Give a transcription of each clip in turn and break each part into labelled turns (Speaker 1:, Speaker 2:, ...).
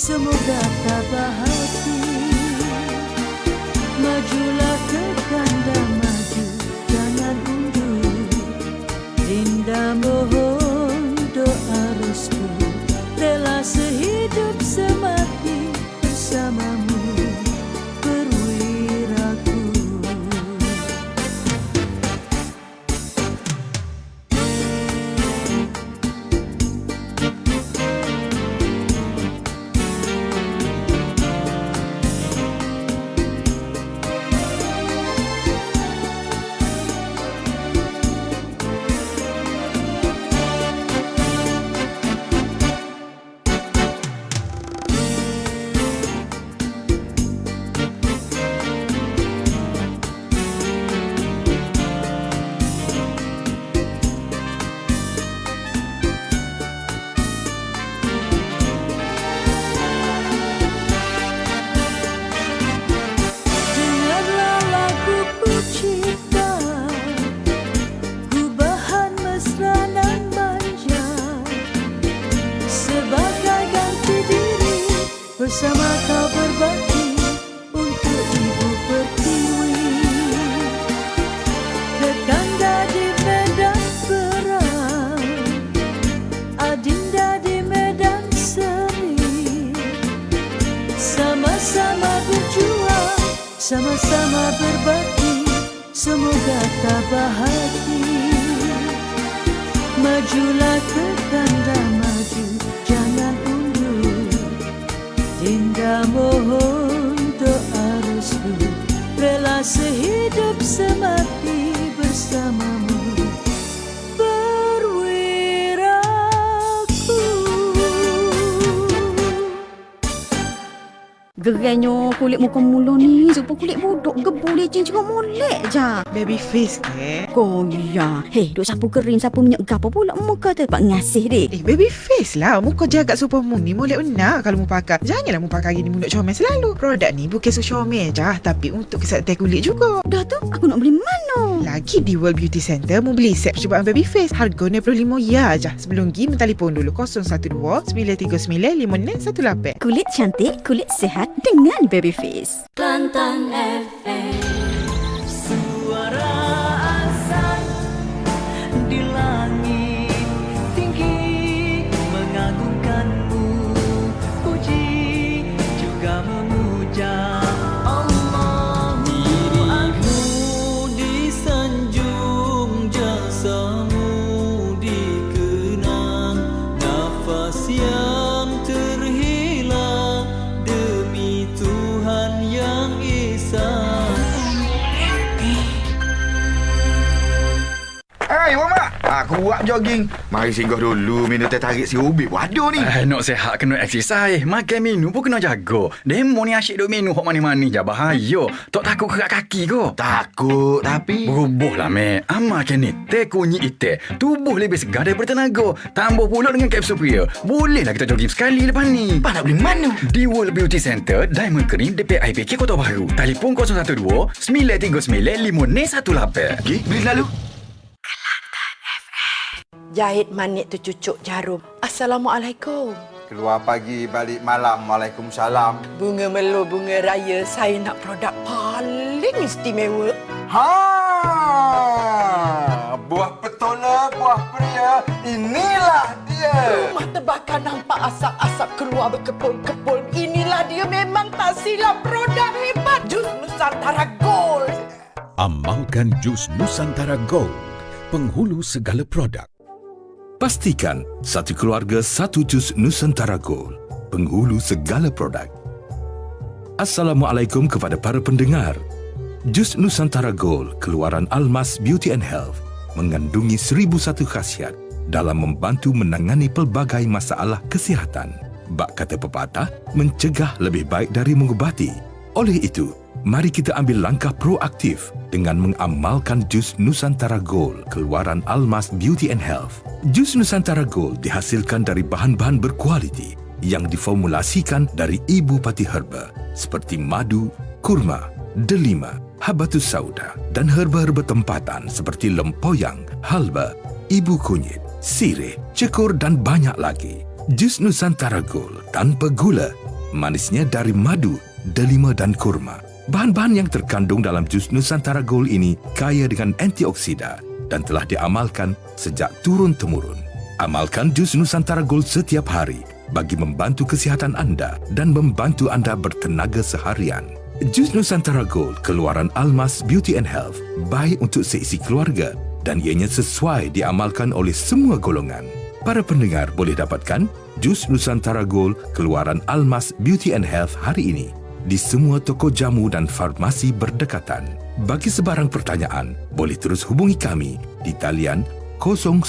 Speaker 1: semoga tabah hati. Majulah ke kanda maju, jangan undur. Dinda mohon doa restu, rela sehidup semati bersamamu, perwiraku. Bersama kau berbakti untuk ibu pertiwi, Dekanda di medan perang, Adinda di medan seri. Sama-sama berjuang, sama-sama berbakti, semoga tabah hati. Majulah ke kanda maju, jangan undur. Dinda mohon doa restu, rela sehidup semati bersamamu, perwiraku.
Speaker 2: Gerainya kulit muka mula ni, supaya kulit bodoh gebu lecing cakap molek je.
Speaker 3: Baby face ke?
Speaker 2: Koya. Hei, duk sapu kering, sapu minyak gapa pula muka tu. Pak ngasih dek.
Speaker 3: Baby face lah. Muka jaga super moon ni molek benar kalau mu pakai. Janganlah mu pakai gini mulut comel selalu. Produk ni bukan so comel je, tapi untuk kesihatan kulit juga.
Speaker 2: Dah tu, aku nak beli mana?
Speaker 3: Lagi di World Beauty Center mu beli set percubaan baby face. Harga RM95 ya je. Sebelum pergi mentelefon dulu 012 939 5618.
Speaker 2: Kulit cantik, kulit sihat dengan baby face.
Speaker 1: Kelantan FM, suara azan di langit tinggi mengagungkanmu, puji juga memuja Allah. Dirimu disanjung, jasamu dikenang, nafas yang terhilang demi Tuhan yang Esa.
Speaker 4: Hai, Wama. Aku buat jogging. Mari singgah dulu minum teh tarik si Ubi. Waduh ni.
Speaker 5: Nak sihat kena exercise. Makan minum pun kena jaga. Demo ni asyik duk minum hok mani-mani je. Bahaya. Tak takut kerak kaki ko?
Speaker 4: Takut, tapi...
Speaker 5: Berubuh lah, Mek. Amalkan ni. Teh kunyit itik. Tubuh lebih segar daripada tenaga. Tambah pula dengan kapsul pria. Bolehlah kita jogging sekali lepas ni.
Speaker 4: Pak nak beli mana?
Speaker 5: Di World Beauty Center, Diamond Cream DP IPK Kota Baru. Telefon 012 939 5618.
Speaker 4: Okey, beli lalu.
Speaker 6: Jahit manik tu cucuk jarum. Assalamualaikum.
Speaker 7: Keluar pagi, balik malam. Waalaikumsalam.
Speaker 6: Bunga melo, bunga raya. Saya nak produk paling istimewa.
Speaker 7: Buah petola, buah pria. Inilah dia.
Speaker 6: Rumah terbakar nampak asap-asap keluar berkepul-kepul. Inilah dia, memang tak silap produk hebat. Jus Nusantara Gold.
Speaker 8: Amalkan jus Nusantara Gold, penghulu segala produk. Pastikan satu keluarga satu jus Nusantara Gold, penghulu segala produk. Assalamualaikum kepada para pendengar. Jus Nusantara Gold keluaran Almas Beauty and Health mengandungi 1001 khasiat dalam membantu menangani pelbagai masalah kesihatan. Bak kata pepatah, mencegah lebih baik dari mengubati. Oleh itu, mari kita ambil langkah proaktif dengan mengamalkan jus Nusantara Gold keluaran Almas Beauty and Health. Jus Nusantara Gold dihasilkan dari bahan-bahan berkualiti yang diformulasikan dari ibu pati herba seperti madu, kurma, delima, habatus sauda dan herba-herba tempatan seperti lempoyang, halba, ibu kunyit, sirih, cekur dan banyak lagi. Jus Nusantara Gold tanpa gula, Manisnya dari madu, delima dan kurma. Bahan-bahan yang terkandung dalam jus Nusantara Gold ini kaya dengan antioksida dan telah diamalkan sejak turun-temurun. Amalkan jus Nusantara Gold setiap hari bagi membantu kesihatan anda dan membantu anda bertenaga seharian. Jus Nusantara Gold keluaran Almas Beauty and Health baik untuk seisi keluarga dan ianya sesuai diamalkan oleh semua golongan. Para pendengar boleh dapatkan jus Nusantara Gold keluaran Almas Beauty and Health hari ini di semua toko jamu dan farmasi berdekatan. Bagi sebarang pertanyaan, boleh terus hubungi kami di talian 019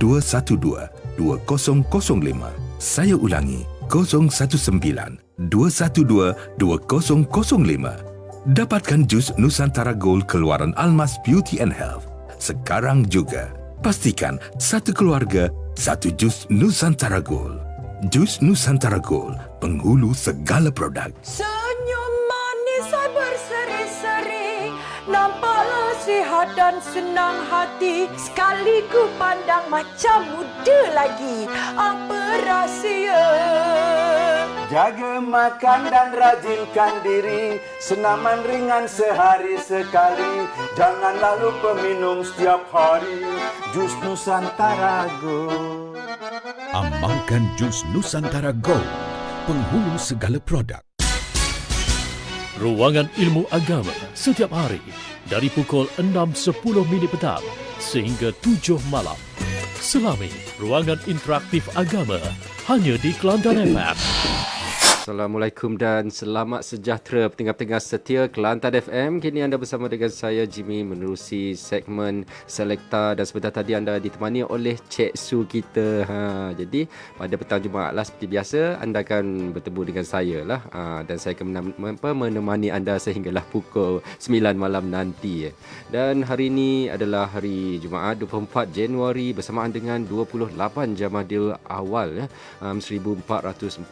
Speaker 8: 212 2005. Saya ulangi, 019 212 2005. Dapatkan jus Nusantara Gold keluaran Almas Beauty and Health sekarang juga. Pastikan satu keluarga, satu jus Nusantara Gold. Jus Nusantara Gold, penghulu segala produk.
Speaker 6: Senyum manis berseri-seri, nampaklah sihat dan senang hati. Sekali ku pandang macam muda lagi. Apa rahsia?
Speaker 7: Jaga makan dan rajinkan diri, senaman ringan sehari sekali. Janganlah lupa minum setiap hari jus Nusantara Gold.
Speaker 9: Amalkan jus Nusantara Gold, penghulu segala produk.
Speaker 10: Ruangan Ilmu Agama setiap hari dari pukul 6.10 petang sehingga 7 malam. Selami Ruangan Interaktif Agama hanya di Kelantan FM.
Speaker 11: Assalamualaikum dan selamat sejahtera pendengar-pendengar setia Kelantan FM. Kini anda bersama dengan saya Jimmy menerusi segmen Selekta dan sebentar tadi anda ditemani oleh Cik Su kita. Jadi pada petang Jumaat lah seperti biasa anda akan bertemu dengan saya lah. Dan saya akan menemani anda sehinggalah pukul 9 malam nanti. Dan hari ini adalah hari Jumaat 24 Januari bersamaan dengan 28 Jamadil Awal 1441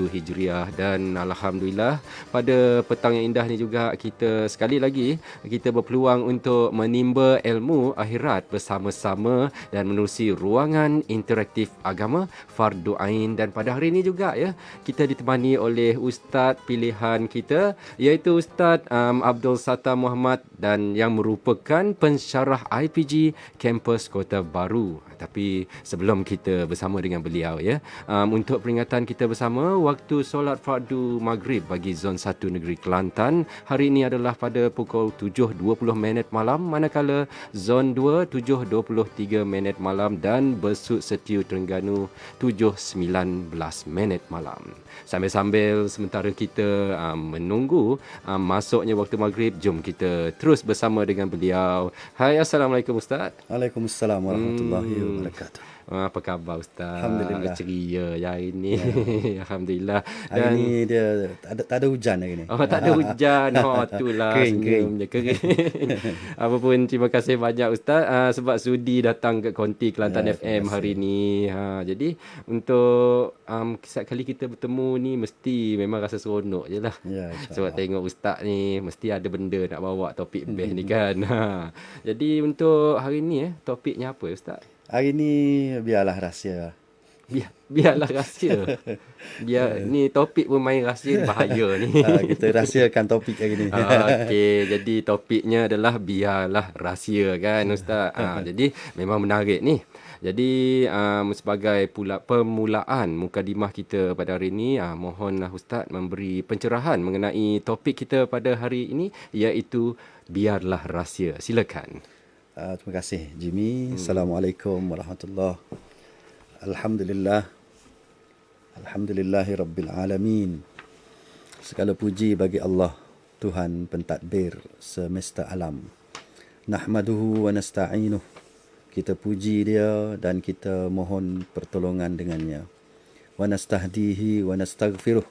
Speaker 11: Hijriah. Dan Alhamdulillah pada petang yang indah ni juga kita sekali lagi kita berpeluang untuk menimba ilmu akhirat bersama-sama dan menerusi Ruangan Interaktif Agama Fardu Ain. Dan pada hari ini juga ya kita ditemani oleh ustaz pilihan kita iaitu Ustaz Abdul Sattar Muhammad dan yang merupakan pensyarah IPG Kampus Kota Baru. Tapi sebelum kita bersama dengan beliau ya untuk peringatan kita bersama waktu solat fardu maghrib bagi zon 1 negeri Kelantan hari ini adalah pada pukul 7.20 malam, manakala zon 2 7.23 malam dan Besut Setiu Terengganu 7.19 malam. Sambil-sambil sementara kita menunggu masuknya waktu maghrib, jom kita terus bersama dengan beliau. Hai, Assalamualaikum Ustaz.
Speaker 12: Waalaikumsalam warahmatullahi wabarakatuh.
Speaker 11: Apa khabar Ustaz?
Speaker 12: Alhamdulillah.
Speaker 11: Ceria ya hari ini. Ya. Alhamdulillah.
Speaker 12: Hari ini dia tak ada hujan hari ni.
Speaker 11: Oh, tak ada hujan. Oh, itulah senyumnya kering. Apapun terima kasih banyak Ustaz sebab sudi datang ke Konti Kelantan FM hari ini. Jadi untuk setiap kali kita bertemu ni mesti memang rasa seronok je lah.
Speaker 12: Ya,
Speaker 11: sebab tengok Ustaz ni mesti ada benda nak bawa topik best ni kan. Jadi untuk hari ni topiknya apa Ustaz?
Speaker 12: Hari ni biarlah rahsia.
Speaker 11: Biarlah rahsia. Ni topik pun main rahsia bahaya ni.
Speaker 12: Kita rahsiakan topik hari ni.
Speaker 11: Okey, jadi topiknya adalah biarlah rahsia kan Ustaz. Jadi memang menarik ni. Jadi sebagai permulaan mukadimah kita pada hari ini, mohonlah Ustaz memberi pencerahan mengenai topik kita pada hari ini iaitu biarlah rahsia. Silakan.
Speaker 12: Terima kasih Jimmy. Assalamualaikum warahmatullahi. Alhamdulillah. Alhamdulillahi rabbil alamin. Segala puji bagi Allah, Tuhan pentadbir semesta alam. Nahmaduhu wa nasta'inuh. Kita puji dia dan kita mohon pertolongan dengannya. Wa nastahdihi wa nastaghfiruh.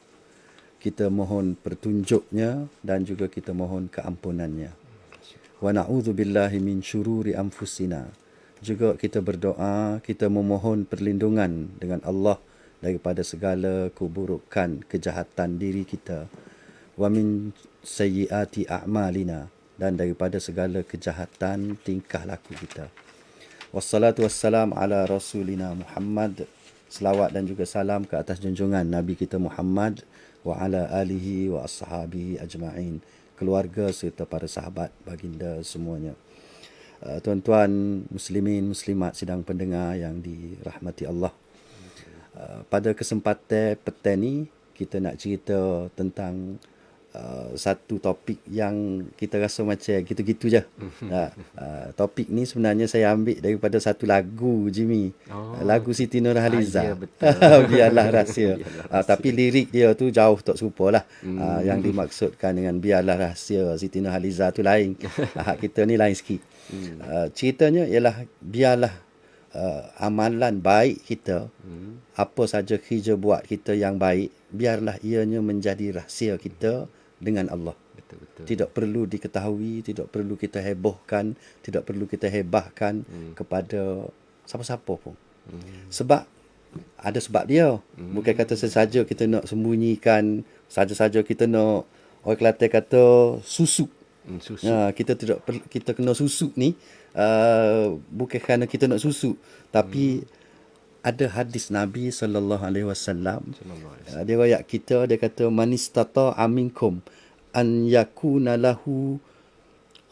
Speaker 12: Kita mohon petunjuknya dan juga kita mohon keampunannya. Wa na'udzu billahi min syururi anfusina. Juga kita berdoa, kita memohon perlindungan dengan Allah daripada segala keburukan, kejahatan diri kita. Wa min sayyiati a'malina, dan daripada segala kejahatan tingkah laku kita. Wassalatu wassalam ala rasulina Muhammad selawat dan juga salam ke atas junjungan Nabi kita Muhammad wa ala alihi wa ashabihi ajma'in, keluarga serta para sahabat baginda semuanya. Tuan-tuan muslimin muslimat sidang pendengar yang dirahmati Allah. Pada kesempatan petang ni kita nak cerita tentang satu topik yang kita rasa macam gitu-gitu je. Topik ni sebenarnya saya ambil daripada satu lagu, Jimmy. Lagu Siti Nurhaliza. Biarlah rahsia. Tapi lirik dia tu jauh tak serupa lah. Yang dimaksudkan dengan biarlah rahsia Siti Nurhaliza tu lain. Kita ni lain sikit. Ceritanya ialah biarlah amalan baik kita, apa saja kerja buat kita yang baik, biarlah ianya menjadi rahsia kita dengan Allah. Betul. Tidak perlu diketahui, tidak perlu kita hebohkan, tidak perlu kita hebahkan kepada siapa-siapa pun. Sebab ada sebab dia. Bukan kata sesaja kita nak sembunyikan, saja-saja kita nak, orang Kelantan kata susuk. Kita kena susuk ni bukan kerana kita nak susuk, tapi ada hadis Nabi SAW. Dia rakyat kita, dia kata man istata'a minkum an yakuna lahu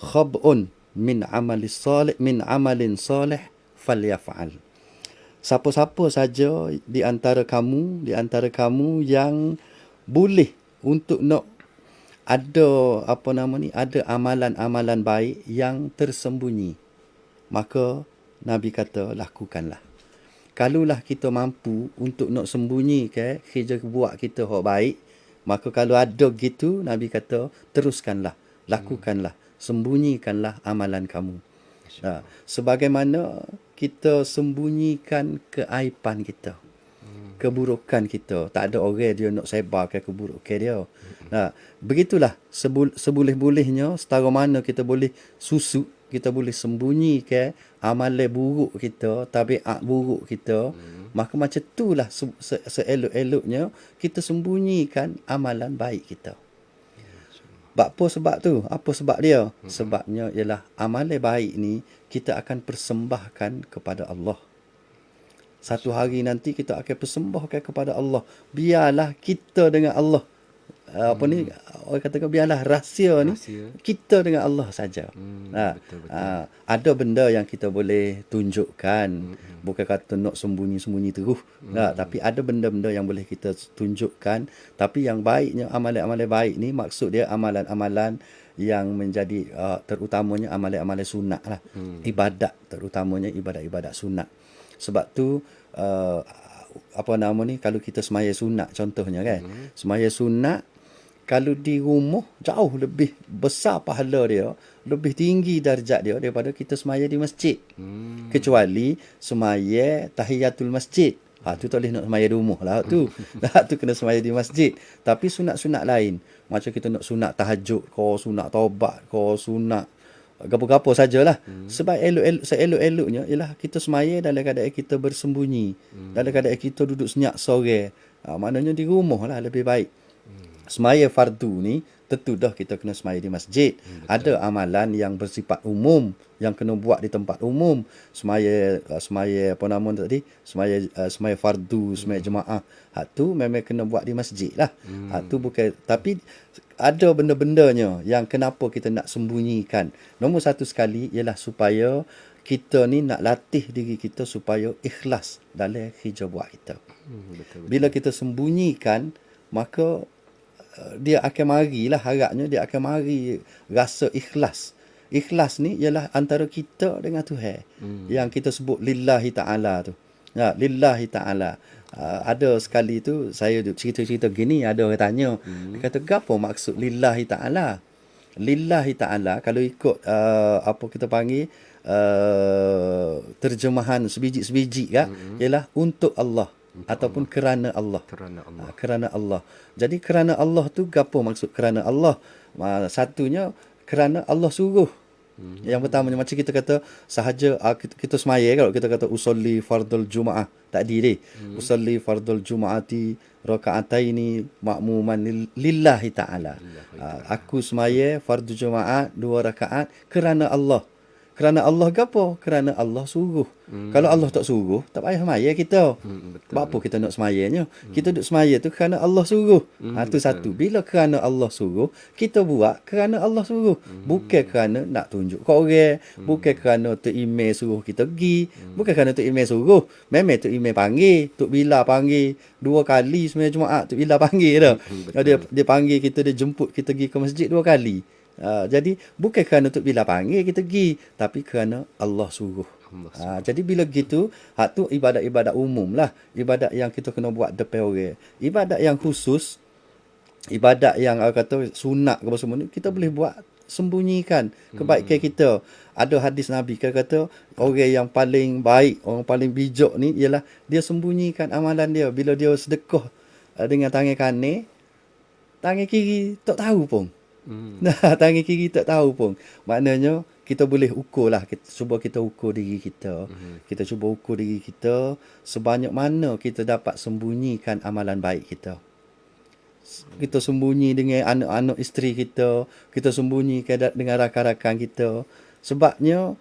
Speaker 12: khab'un min amalin salih falyaf'al. Siapa-siapa saja di antara kamu yang boleh untuk nak ada ada amalan-amalan baik yang tersembunyi, maka Nabi kata lakukanlah. Kalaulah kita mampu untuk nak sembunyi kerja buat kita hak baik, maka kalau ada gitu, Nabi kata teruskanlah, lakukanlah, sembunyikanlah amalan kamu. Sebagaimana kita sembunyikan keaiban kita, keburukan kita, tak ada orang dia nak sebarkan keburukan dia. Begitulah seboleh-bolehnya, setara mana kita boleh susuk, kita boleh sembunyikan amalan buruk kita, tabiat buruk kita, maka macam itulah seelok-eloknya kita sembunyikan amalan baik kita. Apa sebab tu? Apa sebab dia? Sebabnya ialah amalan baik ni kita akan persembahkan kepada Allah. Satu hari nanti kita akan persembahkan kepada Allah. Biarlah kita dengan Allah. Orang katakan biarlah rahsia ni kita dengan Allah saja. Betul. Ada benda yang kita boleh tunjukkan, bukan kata nak sembunyi-sembunyi terus. Tapi ada benda-benda yang boleh kita tunjukkan. Tapi yang baiknya, amalan-amalan baik ni maksud dia amalan-amalan yang menjadi terutamanya amalan-amalan sunat lah. Ibadat, terutamanya ibadat-ibadat sunat. Sebab tu kalau kita semaya sunat contohnya kan, semaya sunat kalau di rumah jauh lebih besar pahala dia, lebih tinggi darjat dia daripada kita semaya di masjid. Kecuali semaya tahiyatul masjid. Tu tak boleh nak semaya di rumah lah tu. Tu kena semaya di masjid. Tapi sunat-sunat lain, macam kita nak sunat tahajud ke, sunat taubat ke, sunat gapo-gapo sajalah. Sebab seelok-eloknya ialah kita semaya dalam keadaan kita bersembunyi, dalam keadaan kita duduk senyap sore. Maknanya di rumah lah lebih baik. Semaya fardu ni tentu dah kita kena semaya di masjid. Ada amalan yang bersifat umum yang kena buat di tempat umum. Semaya semaya fardu, semaya jemaah. Tu memang kena buat di masjid lah. Tu bukan, tapi ada benda-bendanya yang kenapa kita nak sembunyikan. Nombor satu sekali ialah supaya kita ni nak latih diri kita supaya ikhlas dalam kerja buat kita. Bila kita sembunyikan, maka dia akan marilah, harapnya dia akan mari rasa ikhlas. Ikhlas ni ialah antara kita dengan Tuhan. Yang kita sebut lillahi ta'ala tu. Lillahi ta'ala. Ada sekali tu saya cerita-cerita gini, ada orang tanya, dia kata apa maksud lillahi ta'ala? Lillahi ta'ala kalau ikut apa kita panggil terjemahan sebiji-sebiji ialah untuk Allah. Ataupun kerana Allah. Kerana Allah. Jadi kerana Allah tu gapo maksud kerana Allah? Satunya kerana Allah suruh. Yang pertamanya macam kita kata sahaja kita semaya, kalau kita kata usolli fardul jumaah tadi usolli fardul jumaati rakaataini ma'muman lillahi ta'ala. Aku semaya fardu jumaat 2 rakaat kerana Allah. Kerana Allah gapo? Kerana Allah suruh. Kalau Allah tak suruh, tak payah semaya kita.
Speaker 11: Betul.
Speaker 12: Buat apa kita nak semayanya? Kita duk semaya tu kerana Allah suruh. Tu satu. Bila kerana Allah suruh, kita buat kerana Allah suruh. Bukan kerana nak tunjuk kat orang. Bukan kerana Tok Imam suruh kita pergi. Bukan kerana Tok Imam suruh. Memang Tok Imam panggil. Tok Bila panggil. 2 kali sembahyang Jumaat Tok Bila panggil dah. Dia panggil kita, dia jemput kita pergi ke masjid 2 kali. Jadi bukan kerana Tok Bila panggil kita pergi, tapi kerana Allah suruh. Jadi bila gitu, hak tu ibadat-ibadat umum lah. Ibadat yang kita kena buat depan orang. Ibadat yang khusus, ibadat yang kata sunat ke apa semua ni, kita boleh buat sembunyikan kebaikan kita. Ada hadis Nabi kata orang yang paling baik, orang paling bijak ni ialah dia sembunyikan amalan dia. Bila dia sedekah dengan tangan kanan, tangan kiri tak tahu pun. Nah, tangan kiri tak tahu pun. Maknanya kita boleh ukur lah. Cuba kita ukur diri kita. Kita cuba ukur diri kita sebanyak mana kita dapat sembunyikan amalan baik kita. Kita sembunyi dengan anak-anak isteri kita. Kita sembunyi dengan rakan-rakan kita. Sebabnya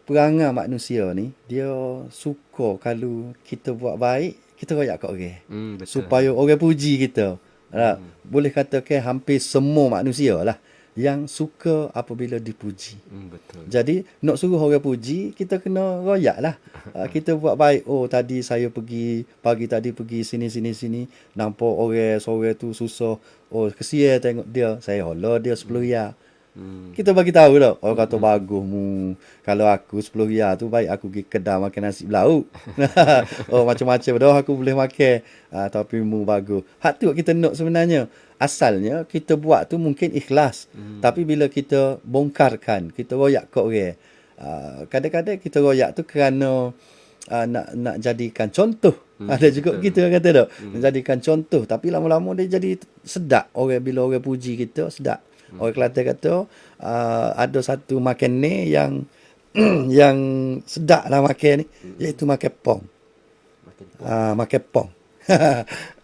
Speaker 12: perangai manusia ni, dia suka kalau kita buat baik, kita royak kat orang. Supaya orang puji kita. Boleh katakan hampir semua manusia lah yang suka apabila dipuji.
Speaker 11: Betul.
Speaker 12: Jadi nak suruh orang puji, kita kena royak lah. Kita buat baik. Oh, tadi saya pagi tadi pergi sini. Nampak orang tu susah. Oh, kesian tengok dia. Saya hola dia 10 riyal. Kita bagi tahu dah. Orang kata bagus mu. Kalau aku 10 riyal tu baik aku pergi kedai makan nasi belauk. Oh, macam-macam dah aku boleh makan. Tapi mu bagus. Hak tu kita nak sebenarnya. Asalnya kita buat tu mungkin ikhlas. Tapi bila kita bongkarkan, kita royak kat orang. Kadang-kadang kita royak tu kerana nak jadikan contoh. Ada juga kita kata dah. Jadikan contoh. Tapi lama-lama dia jadi sedap. Bila orang puji kita, sedap. Orang Kelantan kata ada satu makan ni yang yang sedap lah makan ni, iaitu makan pong. Makan pong.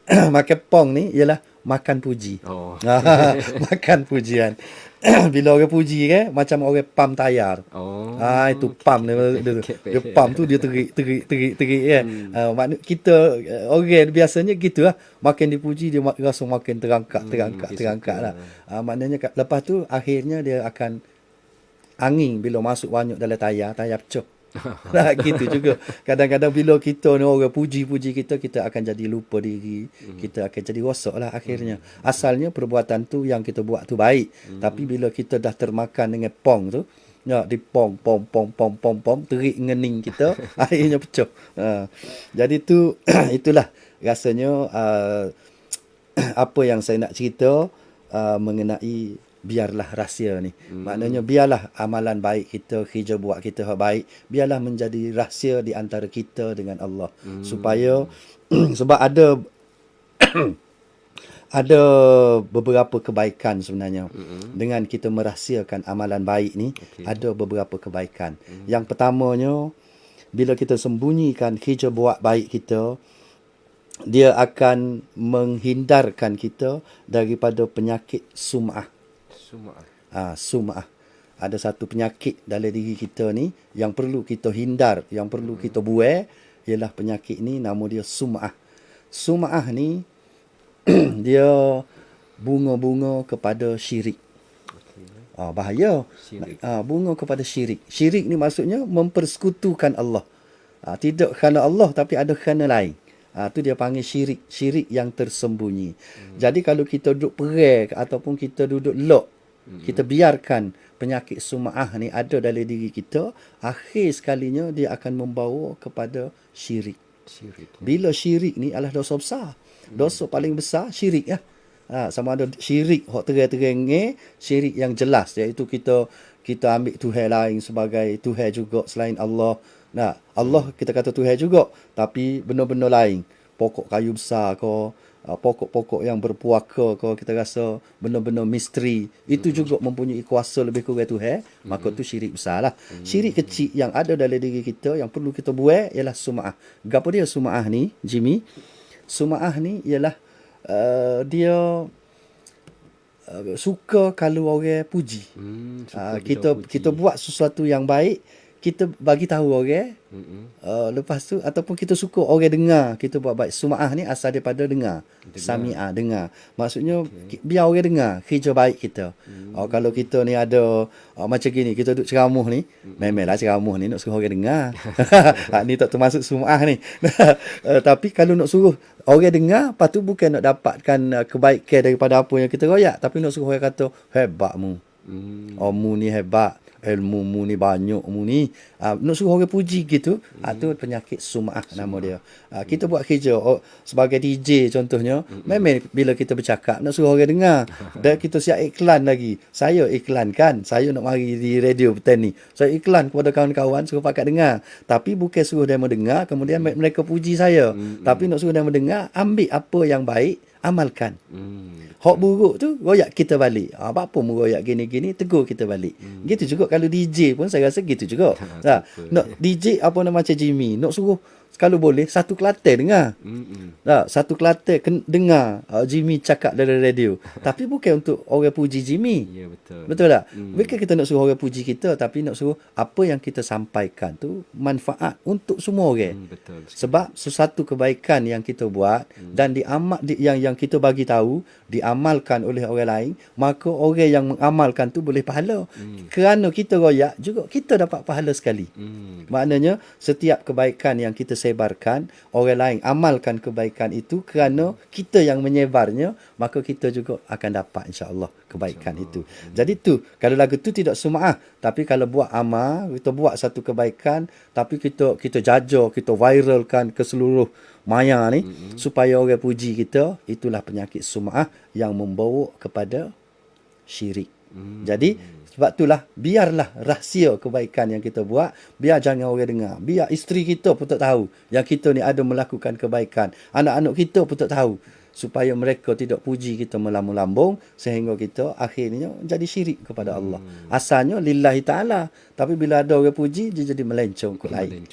Speaker 12: Makan pong ni ialah makan puji. Makan pujian. Bila orang puji kan, macam orang pam tayar. Itu pam dia pam tu dia terik kan. Maknanya kita orang biasanya gitu lah. Makin dipuji dia rasa makin terangkat lah. Maknanya lepas tu akhirnya dia akan angin bila masuk banyak dalam tayar pecah. Gitu juga. Kadang-kadang bila kita ni orang puji kita akan jadi lupa diri. Kita akan jadi rosak lah akhirnya. Asalnya perbuatan tu yang kita buat tu baik. Tapi bila kita dah termakan dengan pong tu, di pong, terik ngening kita, akhirnya pecah. Jadi tu itulah rasanya apa yang saya nak cerita mengenai biarlah rahsia ni. Maknanya biarlah amalan baik kita, kerja buat kita baik, biarlah menjadi rahsia di antara kita dengan Allah. Supaya sebab ada beberapa kebaikan sebenarnya. Dengan kita merahsiakan amalan baik ni, ada beberapa kebaikan. Yang pertamanya, bila kita sembunyikan kerja buat baik kita, dia akan menghindarkan kita daripada penyakit sum'ah. Sum'ah. Ada satu penyakit dalam diri kita ni yang perlu kita hindar, yang perlu kita buai, ialah penyakit ni nama dia sum'ah. Sum'ah ni dia bunga-bunga kepada syirik. Bahaya. Bunga kepada syirik. Syirik ni maksudnya mempersekutukan Allah. Tidak kerana Allah tapi ada kerana lain. Tu dia panggil syirik. Syirik yang tersembunyi. Jadi kalau kita duduk perang ataupun kita duduk lock, kita biarkan penyakit sum'ah ni ada dalam diri kita, akhir sekalinya dia akan membawa kepada syirik. Bila syirik ni adalah dosa besar. Dosa paling besar syirik lah. Sama ada syirik hak terang-terang, syirik yang jelas, iaitu kita ambil Tuhan lain sebagai Tuhan juga selain Allah. Allah kita kata Tuhan juga, tapi benda-benda lain, pokok kayu besar ke, pokok-pokok yang berpuaka ke, kita rasa benda-benda misteri, itu juga mempunyai kuasa lebih kurang Tuhan, maka tu syirik besar lah. Syirik kecil yang ada dalam diri kita yang perlu kita buat ialah sum'ah. Apa dia sum'ah ni, Jimmy? Sum'ah ni ialah dia suka kalau orang puji. Kita buat sesuatu yang baik, kita bagi tahu orang. Lepas tu ataupun kita suka orang dengar kita buat baik. Sum'ah ni asal daripada dengar. Sami'ah, dengar. Maksudnya biar orang dengar kerja baik kita. Kalau kita ni ada macam gini, kita duduk ceramah ni, memanglah ceramah ni nak suruh orang dengar. Ni tak termasuk sum'ah ni. Tapi kalau nak suruh orang dengar, lepas tu bukan nak dapatkan kebaikan daripada apa yang kita royak, tapi nak suruh orang kata hebat mu. Mu ni hebat. Ilmu mu ni banyak mu ni. Nak suruh orang puji gitu. Tu penyakit sum'ah nama dia. Kita buat kerja sebagai DJ contohnya. Memang bila kita bercakap nak suruh orang dengar. Dan kita siap iklan lagi. Saya iklankan. Saya nak mari di radio Petang ni. Saya iklan kepada kawan-kawan suruh pakat dengar. Tapi bukan suruh dia mendengar kemudian mereka puji saya. Tapi nak suruh dia mendengar, ambil apa yang baik, amalkan. Hak buruk tu royak kita balik. Apa mu royak gini-gini, tegur kita balik. Gitu juga kalau DJ pun saya rasa gitu juga. Nak DJ apa nama macam Jimmy, nak suruh kalau boleh satu Kelantan dengar. Satu Kelantan dengar Jimmy cakap dari radio. Tapi bukan untuk orang puji Jimmy.
Speaker 11: Ya, betul.
Speaker 12: Betul tak? Bukan kita nak suruh orang puji kita, tapi nak suruh apa yang kita sampaikan tu manfaat untuk semua orang.
Speaker 11: Betul.
Speaker 12: Sebab sesuatu kebaikan yang kita buat dan yang kita bagi tahu diamalkan oleh orang lain, maka orang yang mengamalkan tu boleh pahala. Kerana kita royak juga kita dapat pahala sekali. Maknanya setiap kebaikan yang kita sebarkan, orang lain amalkan kebaikan itu kerana kita yang menyebarnya, maka kita juga akan dapat insya-Allah kebaikan itu. Jadi tu, kalau lagu tu tidak sum'ah, tapi kalau buat amal, kita buat satu kebaikan, tapi kita jaja, kita viralkan ke seluruh maya ni supaya orang puji kita, itulah penyakit sum'ah yang membawa kepada syirik. Jadi sebab itulah biarlah rahsia kebaikan yang kita buat, biar jangan orang dengar. Biar isteri kita pun tak tahu yang kita ni ada melakukan kebaikan. Anak-anak kita pun tak tahu, supaya mereka tidak puji kita melambung-lambung sehingga kita akhirnya jadi syirik kepada Allah. Asalnya lillahi ta'ala, tapi bila ada orang puji dia jadi melencong ke lain.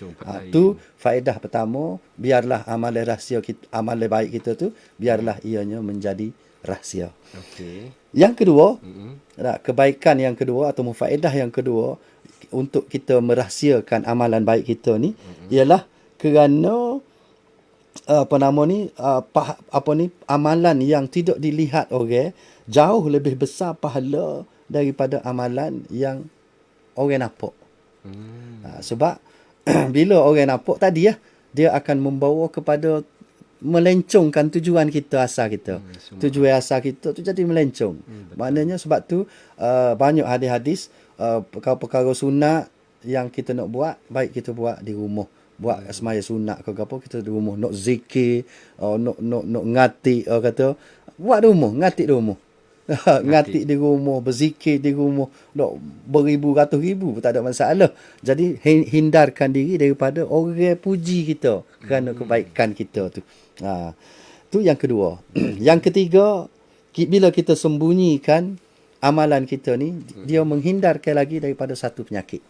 Speaker 12: Tu faedah pertama, biarlah amalan rahsia kita, amalan baik kita tu biarlah ianya menjadi rahsia. Yang kedua, kebaikan yang kedua atau faedah yang kedua untuk kita merahsiakan amalan baik kita ni ialah kerana amalan yang tidak dilihat orang jauh lebih besar pahala daripada amalan yang orang nampak. Sebab bila orang nampak tadi dia akan membawa kepada melencongkan tujuan kita, asal kita. Tujuan asal kita tu jadi melencong. Maknanya sebab tu banyak hadis-hadis perkara-perkara sunat yang kita nak buat, baik kita buat di rumah. Buat semaya sunat ke apa, kita di rumah nak zikir, nak ngatik, kata buat di rumah, ngatik di rumah. Ngatik di rumah, berzikir di rumah, nak beribu ratus ribu tak ada masalah. Jadi hindarkan diri daripada orang puji kita kerana kebaikan kita tu. Tu yang kedua. Yang ketiga, bila kita sembunyikan amalan kita ni, dia menghindarkan lagi daripada satu penyakit.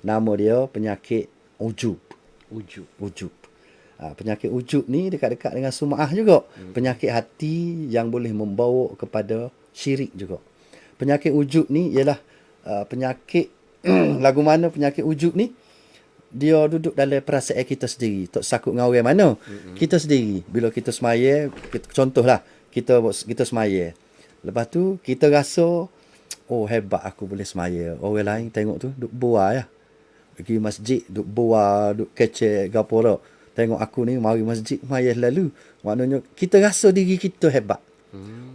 Speaker 12: Nama dia penyakit ujub. Penyakit ujub ni dekat-dekat dengan sum'ah juga. Penyakit hati yang boleh membawa kepada syirik juga. Penyakit ujub ni ialah penyakit lagu mana penyakit ujub ni dia duduk dalam perasaan kita sendiri, tak sakut dengan orang mana. Kita sendiri bila kita semaya, contohlah kita semaya, lepas tu kita rasa oh hebat aku boleh semaya, orang lain tengok tu duk buah pergi masjid, duk buah, duk kecek gapo dak. Tengok aku ni mari masjid semaya lalu. Maknanya kita rasa diri kita hebat.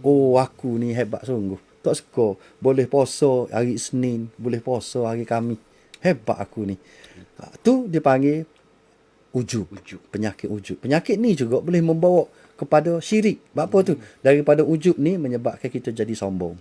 Speaker 12: Oh aku ni hebat sungguh. Tak suka boleh puasa hari Isnin, boleh puasa hari Khamis. Hebat aku ni. Tu dia panggil ujub. Penyakit ujub. Penyakit ni juga boleh membawa kepada syirik. Apa tu? Daripada ujub ni menyebabkan kita jadi sombong.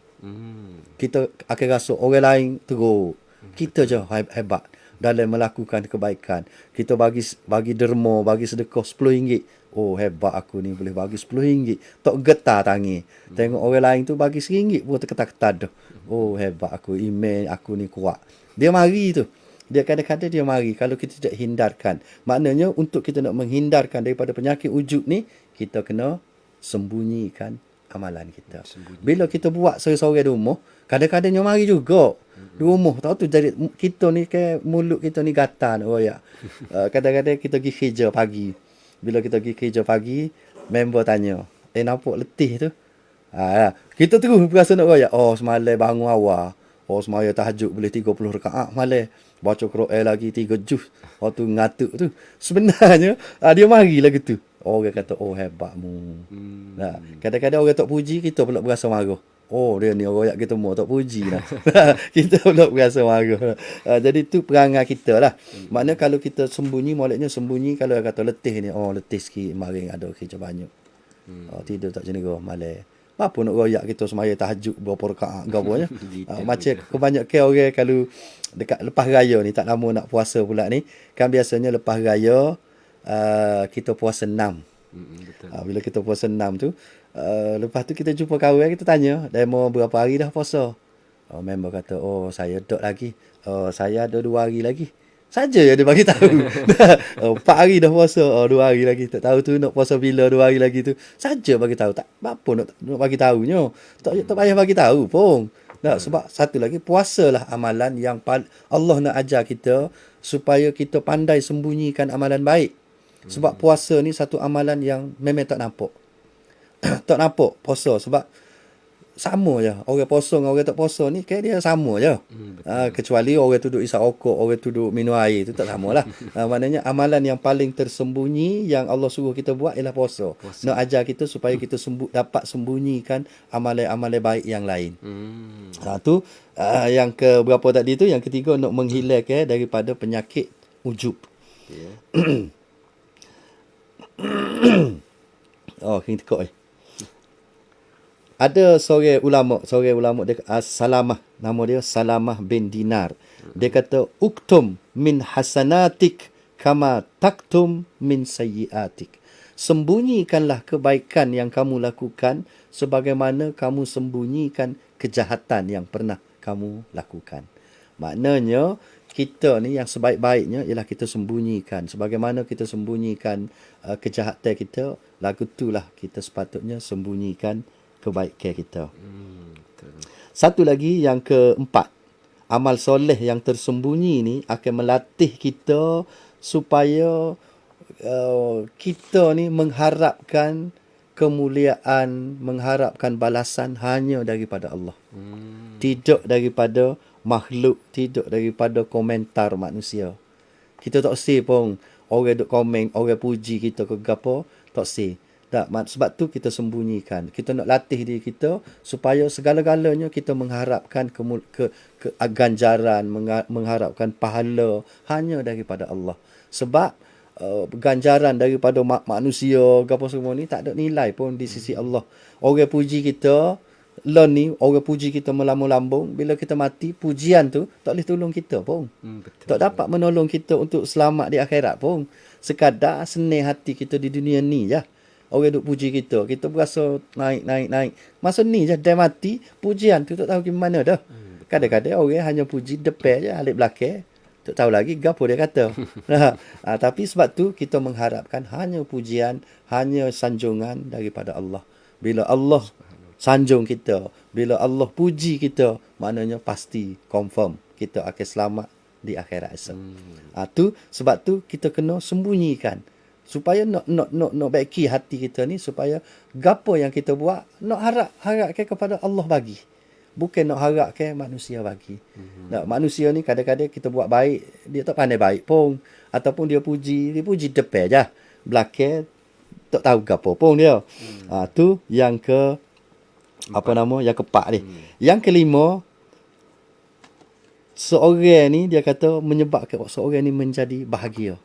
Speaker 12: Kita akan rasa orang lain teruk. Kita je hebat dalam melakukan kebaikan. Kita bagi derma, bagi sedekah RM10. Oh hebat aku ni boleh bagi RM10. Tak getar tangi. Tengok orang lain tu bagi RM1 pun terketar-ketar dah. Oh hebat aku, iman aku ni kuat. Dia mari tu. Dia kadang-kadang dia mari kalau kita tidak hindarkan. Maknanya untuk kita nak menghindarkan daripada penyakit ujub ni, kita kena sembunyikan amalan kita. Bila kita buat seorang-seorang di rumah, kadang-kadang mari juga. Di rumah tahu tu jadi kita ni ke mulut kita ni gatal royak. Kadang-kadang kita pergi kerja pagi. Bila kita pergi kerja pagi, member tanya, nampak letih tu? Kita terus berasa nak royak. Oh, semalam bangun awal. Oh, semalam tahajud boleh 30 rakaat malam. Baca Quran lagi 3 juz. Waktu ngatuk tu. Sebenarnya, dia mari lagi tu. Orang kata, oh hebatmu. Kadang-kadang orang tak puji, kita pula berasa marah. Oh, dia ni orang yang kita mau tak puji lah. Kita pula berasa marah. Jadi tu perangai kita lah. Maknanya kalau kita sembunyi, moleknya sembunyi. Kalau orang kata letih ni, oh letih sikit, maring ada kerja banyak. Tidur tak cenderung malam. Apa nak royak kita semaya tahajud berapa rakaat gapanya. Macam kebanyakan orang kalau dekat lepas raya ni tak lama nak puasa pula ni, kan biasanya lepas raya kita puasa 6. Bila kita puasa 6 tu, lepas tu kita jumpa kawan, kita tanya, demo berapa hari dah puasa? Member kata, oh saya dok lagi. Saya ada 2 hari lagi. Saja ya dia bagi tahu. 4 hari dah puasa, 2 hari lagi. Tak tahu tu nak puasa bila 2 hari lagi tu. Saja bagi tahu. Tak apa nak bagi tahunya. Tak payah bagi tahu pun. Sebab satu lagi, puasalah amalan yang Allah nak ajar kita supaya kita pandai sembunyikan amalan baik. Sebab puasa ni satu amalan yang memang tak nampak. Tak nampak puasa sebab sama je. Orang puasa dengan orang tak puasa ni kayak dia sama je. Kecuali orang tu duduk isap rokok, orang tu duduk minum air, tu tak sama lah. Maknanya amalan yang paling tersembunyi yang Allah suruh kita buat ialah puasa. Nak ajar kita supaya kita dapat sembunyikan amalan-amalan baik yang lain. Tu yang ke berapa tadi tu, yang ketiga nak menghilangkan daripada penyakit ujub. Oh, kena tekuk Ada seorang ulama dia Salamah, nama dia Salamah bin Dinar. Dia kata, uktum min hasanatik kama taktum min sayyiatik. Sembunyikanlah kebaikan yang kamu lakukan sebagaimana kamu sembunyikan kejahatan yang pernah kamu lakukan. Maknanya kita ni yang sebaik-baiknya ialah kita sembunyikan. Sebagaimana kita sembunyikan kejahatan kita, lagu itulah kita sepatutnya sembunyikan kebaikan kita. Satu lagi yang keempat, amal soleh yang tersembunyi ni akan melatih kita supaya kita ni mengharapkan kemuliaan, mengharapkan balasan hanya daripada Allah. Tidak daripada makhluk, tidak daripada komentar manusia. Kita tak say pun orang duk komen, orang puji kita ke gapo, tak say. Tak, sebab tu kita sembunyikan. Kita nak latih diri kita supaya segala-galanya kita mengharapkan ganjaran, mengharapkan pahala hanya daripada Allah. Sebab ganjaran daripada manusia, apa semua ni tak ada nilai pun di sisi Allah. Orang puji kita, orang puji kita melambung-lambung, bila kita mati, pujian tu tak boleh tolong kita pun. Tak dapat menolong kita untuk selamat di akhirat pun. Sekadar senang hati kita di dunia ni je. Orang duk puji kita, kita berasa naik. Masa ni je dah mati, pujian tu tak tahu ke mana dah. Kadang-kadang orang hanya puji depan je, alik belakang. Tak tahu lagi gapo dia kata. Tapi sebab tu kita mengharapkan hanya pujian, hanya sanjungan daripada Allah. Bila Allah sanjung kita, bila Allah puji kita, maknanya pasti confirm kita akan selamat di akhirat esok. Tu sebab tu kita kena sembunyikan supaya nak baiki hati kita ni, supaya gapo yang kita buat nak harapkan kepada Allah bagi, bukan nak harapkan manusia bagi. Manusia ni kadang-kadang kita buat baik, dia tak pandai baik pun, ataupun dia puji depan je, belakang tak tahu gapo pun dia. Tu yang yang keempat ni. Yang kelima, seorang ni dia kata menyebabkan seorang ni menjadi bahagia.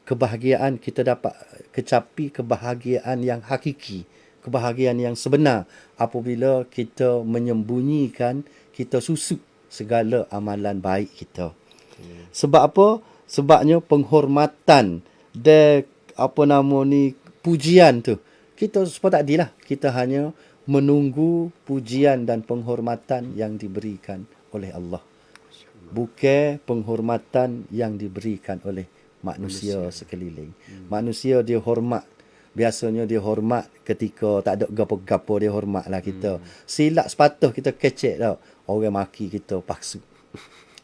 Speaker 12: Kebahagiaan kita dapat kecapi kebahagiaan yang hakiki, kebahagiaan yang sebenar apabila kita menyembunyikan, kita susut segala amalan baik kita. Sebab apa? Sebabnya penghormatan dan pujian tu kita sepatutnya tadilah kita hanya menunggu pujian dan penghormatan yang diberikan oleh Allah, bukan penghormatan yang diberikan oleh manusia sekeliling. Manusia dia hormat biasanya dia hormat ketika tak ada gapo-gapo, dia hormat lah kita. Silap sepatah kita kecek tau, orang maki kita paksa.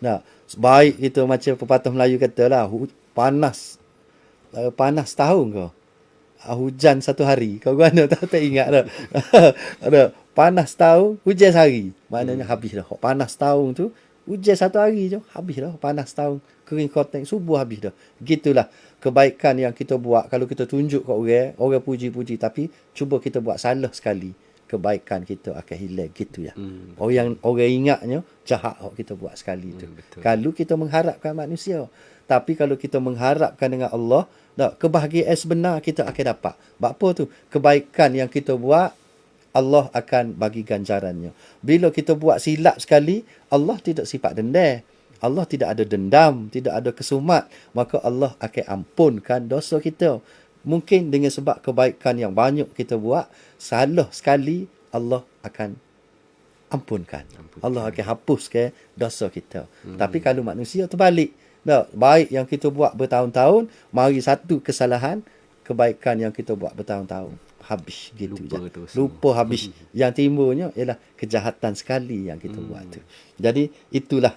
Speaker 12: Nah, baik kita macam pepatah Melayu kata lah, panas tahun kau. Hujan satu hari. Kau mana tak ingat dah. Ada panas tahun, hujan sehari. Maknanya habis dah. Panas tahun tu, hujan satu hari je, habis dah. Panas tahun, kering koteng, subuh habis dah. Gitulah kebaikan yang kita buat. Kalau kita tunjuk kat orang puji-puji, tapi cuba kita buat salah sekali, kebaikan kita akan hilang gitu ya. Orang ingatnya jahat yang kita buat sekali tu. Kalau kita mengharapkan manusia, tapi kalau kita mengharapkan dengan Allah, kebahagiaan sebenar kita akan dapat. Sebab apa tu? Kebaikan yang kita buat, Allah akan bagi ganjarannya. Bila kita buat silap sekali, Allah tidak sifat dendam. Allah tidak ada dendam, tidak ada kesumat. Maka Allah akan ampunkan dosa kita. Mungkin dengan sebab kebaikan yang banyak kita buat, salah sekali Allah akan ampunkan. Allah akan hapuskan dosa kita. Tapi kalau manusia terbalik, baik yang kita buat bertahun-tahun, mari satu kesalahan, kebaikan yang kita buat bertahun-tahun habis gitu je. Lupa habis. Yang timbulnya ialah kejahatan sekali yang kita buat tu. Jadi itulah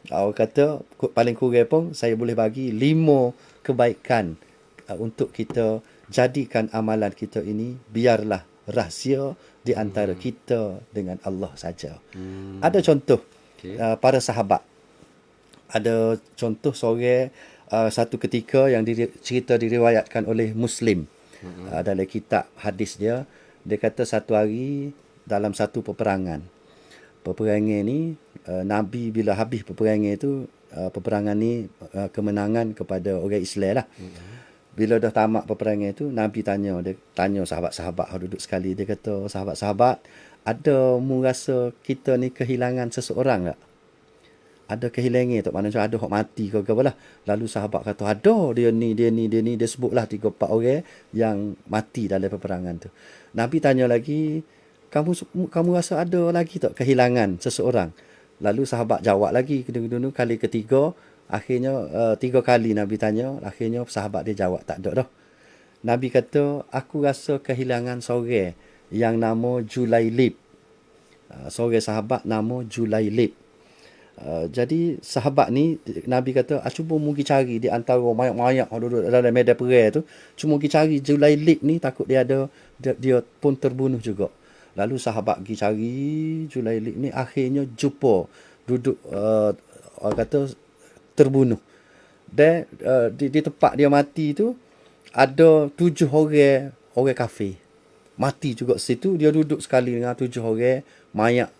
Speaker 12: orang kata paling kurang pun saya boleh bagi 5 kebaikan untuk kita jadikan amalan kita ini biarlah rahsia di antara kita dengan Allah saja. Ada contoh para sahabat. Ada contoh seorang satu ketika yang cerita diriwayatkan oleh Muslim. Dalam kitab hadis dia kata satu hari dalam satu peperangan ni, Nabi bila habis peperangan itu, peperangan ni kemenangan kepada orang Islam lah. Bila dah tamat peperangan itu, Nabi tanya sahabat-sahabat yang duduk sekali, dia kata, sahabat-sahabat, ada mu rasa kita ni kehilangan seseorang tak? Ada kehilangan tak? Maknanya ada hak mati ke apa lah. Lalu sahabat kata, ada, dia ni. Dia sebutlah 3-4 orang yang mati dalam peperangan tu. Nabi tanya lagi, kamu rasa ada lagi tak kehilangan seseorang? Lalu sahabat jawab lagi, kali ketiga, akhirnya 3 kali Nabi tanya, akhirnya sahabat dia jawab tak ada dah. Nabi kata, aku rasa kehilangan seorang yang nama Julailib. Seorang sahabat nama Julailib. Jadi sahabat ni, Nabi kata, cuba pergi cari di antara mayat-mayat yang duduk dalam medan perang tu, cuma pergi cari Julailib ni, takut dia pun terbunuh juga. Lalu sahabat pergi cari Julailib ni, akhirnya jumpa duduk orang kata terbunuh. Dan di tempat dia mati tu ada 7 orang kafir mati juga situ. Dia duduk sekali dengan 7 orang mayat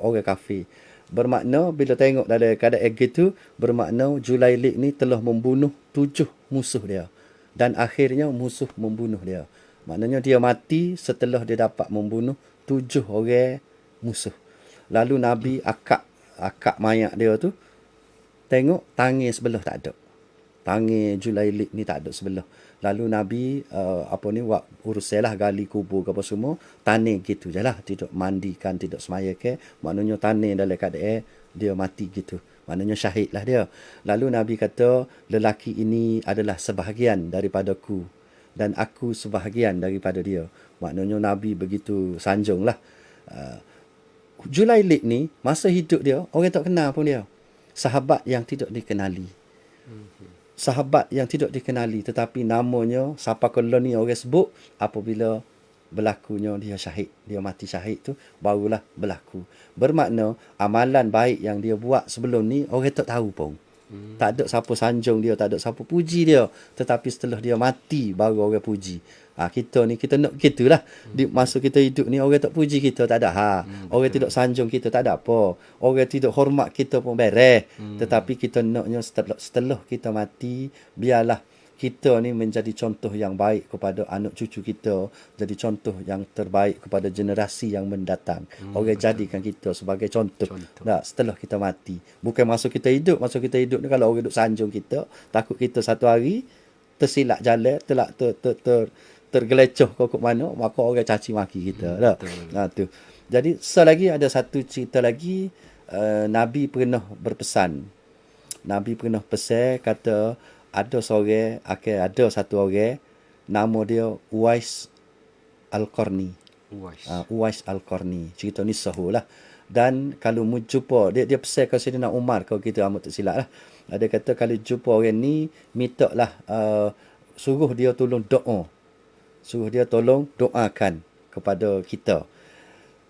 Speaker 12: orang kafir. Bermakna bila tengok dalam keadaan gitu, bermakna Julailib ni telah membunuh 7 musuh dia. Dan akhirnya musuh membunuh dia. Maknanya dia mati setelah dia dapat membunuh 7 orang musuh. Lalu Nabi akak mayat dia tu, tengok tangan sebelah tak ada. Tangan Julailib ni tak ada sebelah. Lalu Nabi buat urusan lah, gali kubur ke apa semua, tanah gitu je lah, tidak mandikan, tidak semayakan. Maknanya tanah dalam keadaan dia mati gitu, maknanya syahid lah dia. Lalu Nabi kata, lelaki ini adalah sebahagian daripadaku dan aku sebahagian daripada dia. Maknanya Nabi begitu sanjung lah. Julailib ni masa hidup dia orang tak kenal pun dia, sahabat yang tidak dikenali. Sahabat yang tidak dikenali, tetapi namanya siapa kalau ni orang sebut apabila berlakunya dia syahid, dia mati syahid tu barulah berlaku. Bermakna amalan baik yang dia buat sebelum ni orang tak tahu pun. Tak ada siapa sanjung dia, tak ada siapa puji dia, tetapi setelah dia mati baru orang puji. Kita ni kita nak gitulah. Di masa kita hidup ni orang tak puji kita tak ada. Orang tidak sanjung kita tak ada apa. Orang tidak hormat kita pun beres. Tetapi kita naknya setelah kita mati, biarlah kita ni menjadi contoh yang baik kepada anak cucu kita, jadi contoh yang terbaik kepada generasi yang mendatang. Orang jadikan kita sebagai contoh. Setelah kita mati. Bukan masa kita hidup ni kalau orang duk sanjung kita, takut kita satu hari tersilap jalan, tergelecoh ke mana, maka orang caci maki kita. Tu. Jadi selagi ada satu cerita lagi, Nabi pernah berpesan. Nabi pernah pesan kata ada satu orang Nama dia Uwais Al-Qarni.
Speaker 11: Uwais.
Speaker 12: Al-Qarni. Cerita ni sahih lah. Dan kalau mu jumpa, dia pesan ke Saidina Umar, kalau kita amat tak silap lah. Dia kata kalau jumpa orang ni, minta lah, suruh dia tolong doa. Suruh dia tolong doakan kepada kita.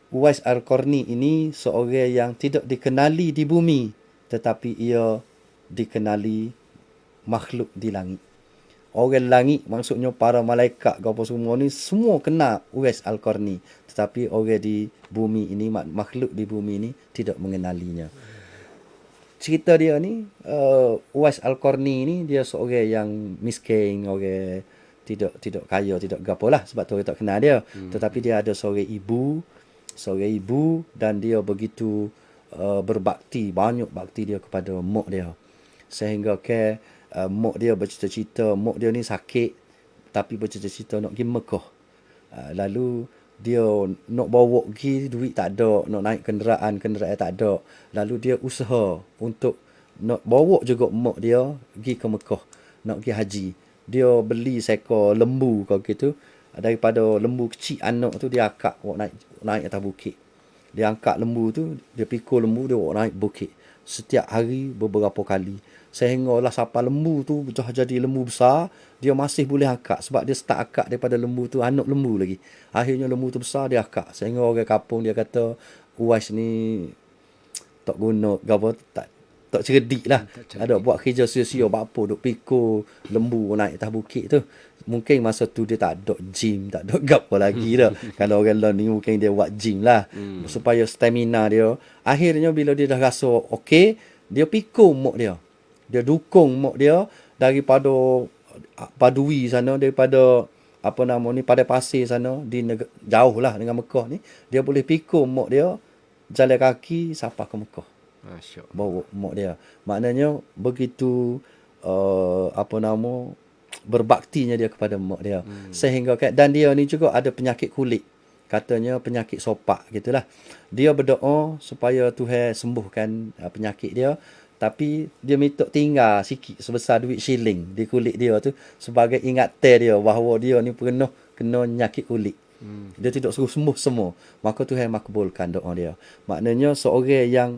Speaker 12: Uwais Al-Qarni ini seorang yang tidak dikenali di bumi, tetapi ia dikenali makhluk di langit. Orang langit maksudnya para malaikat apa semua ni semua kenal Uwais Al-Qarni, tetapi orang di bumi ini, makhluk di bumi ini tidak mengenalinya. Cerita dia ni, Uwais Al-Qarni ni dia seorang yang miskin, orang tidak kaya, tidak gapo lah, sebab tu orang tak kenal dia. Tetapi dia ada seorang ibu dan dia begitu berbakti, banyak bakti dia kepada mak dia. Sehingga mak dia bercita-cita, mak dia ni sakit tapi bercita-cita nak pergi Mekah. Lalu dia nak bawa pergi, duit tak ada, nak naik kenderaan tak ada. Lalu dia usaha untuk nak bawa juga mak dia pergi ke Mekah, nak pergi haji. Dia beli seekor lembu kalau gitu. Daripada lembu kecil anak tu dia akak naik atas bukit. Dia angkat lembu tu, dia pikul lembu, dia naik bukit. Setiap hari beberapa kali. Sehinggalah sampai lembu tu jadi lembu besar, dia masih boleh akak. Sebab dia start akak daripada lembu tu, anak lembu lagi. Akhirnya lembu tu besar, dia akak. Sehingga orang kampung dia kata, Uwais ni tak guna, tak cerdik lah. Ada buat kerja sia-sia, apa duk pikul lembu naik atas bukit tu. Mungkin masa tu dia tak ada gym, tak ada gapo lagi dah. Kalau orang lain ni mungkin dia buat gym lah. Supaya stamina dia. Akhirnya bila dia dah rasa okey, dia pikul mak dia. Dia dukung mak dia daripada Badui sana, daripada pada pasir sana, jauh lah dengan Mekah ni. Dia boleh pikul mak dia, jalan kaki sampai ke Mekah. Bawa mak dia. Maknanya begitu berbaktinya dia kepada mak dia. Sehingga dan dia ni juga ada penyakit kulit. Katanya penyakit sopak gitulah. Dia berdoa supaya Tuhan sembuhkan penyakit dia. Tapi dia minta tinggal sikit sebesar duit shilling di kulit dia tu sebagai ingatan dia bahawa dia ni pernah kena penyakit kulit. Dia tidak suruh sembuh semua. Maka Tuhan makbulkan doa dia. Maknanya seorang yang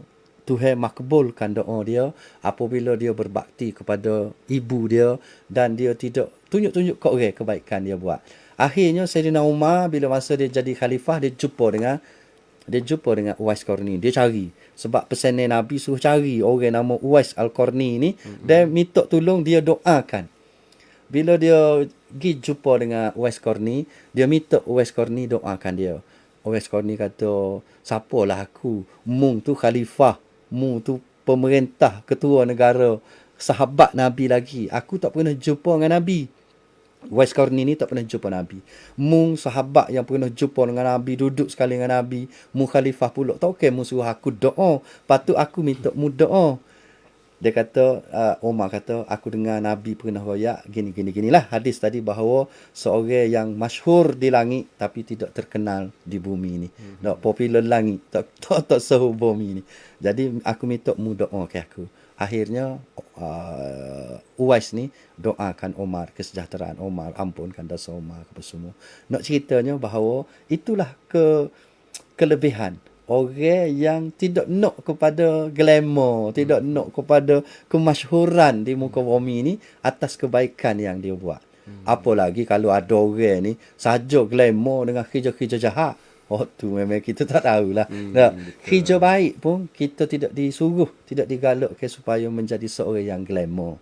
Speaker 12: Tuhan makbulkan doa dia apabila dia berbakti kepada ibu dia dan dia tidak tunjuk-tunjuk ke orang kebaikan dia buat. Akhirnya Saidina Umar bila masa dia jadi khalifah, dia jumpa dengan Uwais Qarni. Dia cari. Sebab pesanan Nabi suruh cari orang nama Uwais Al-Qarni ni dan minta tolong dia doakan. Bila dia pergi jumpa dengan Uwais Qarni, dia minta Uwais Qarni doakan dia. Uwais Qarni kata, siapalah aku? Mung tu khalifah. Mung tu pemerintah, ketua negara, sahabat Nabi lagi. Aku tak pernah jumpa dengan Nabi. Uwais Qarni ni tak pernah jumpa Nabi. Mung sahabat yang pernah jumpa dengan Nabi, duduk sekali dengan Nabi, mung khalifah pula. Tak okey mung suruh aku doa. Patut aku minta mu doa. Dia kata, Umar kata, aku dengar Nabi pernah royak gini-ginilah hadis tadi bahawa seorang yang masyhur di langit tapi tidak terkenal di bumi ni. Tak popular langit, tak sehu bumi ni. Jadi aku minta mu doa ke aku. Akhirnya Uwais ni doakan Umar, kesejahteraan Umar, ampunkan dosa Umar kepada semua. Nak ceritanya bahawa itulah kelebihan orang yang tidak nak kepada glamour, tidak nak kepada kemasyhuran di muka bumi ni atas kebaikan yang dia buat. Apalagi kalau ada orang ni saja glamour dengan kerja-kerja jahat. Oh tu memang kita tak tahulah. Kerja baik pun kita tidak disuruh, tidak digalakkan supaya menjadi seorang yang glamour.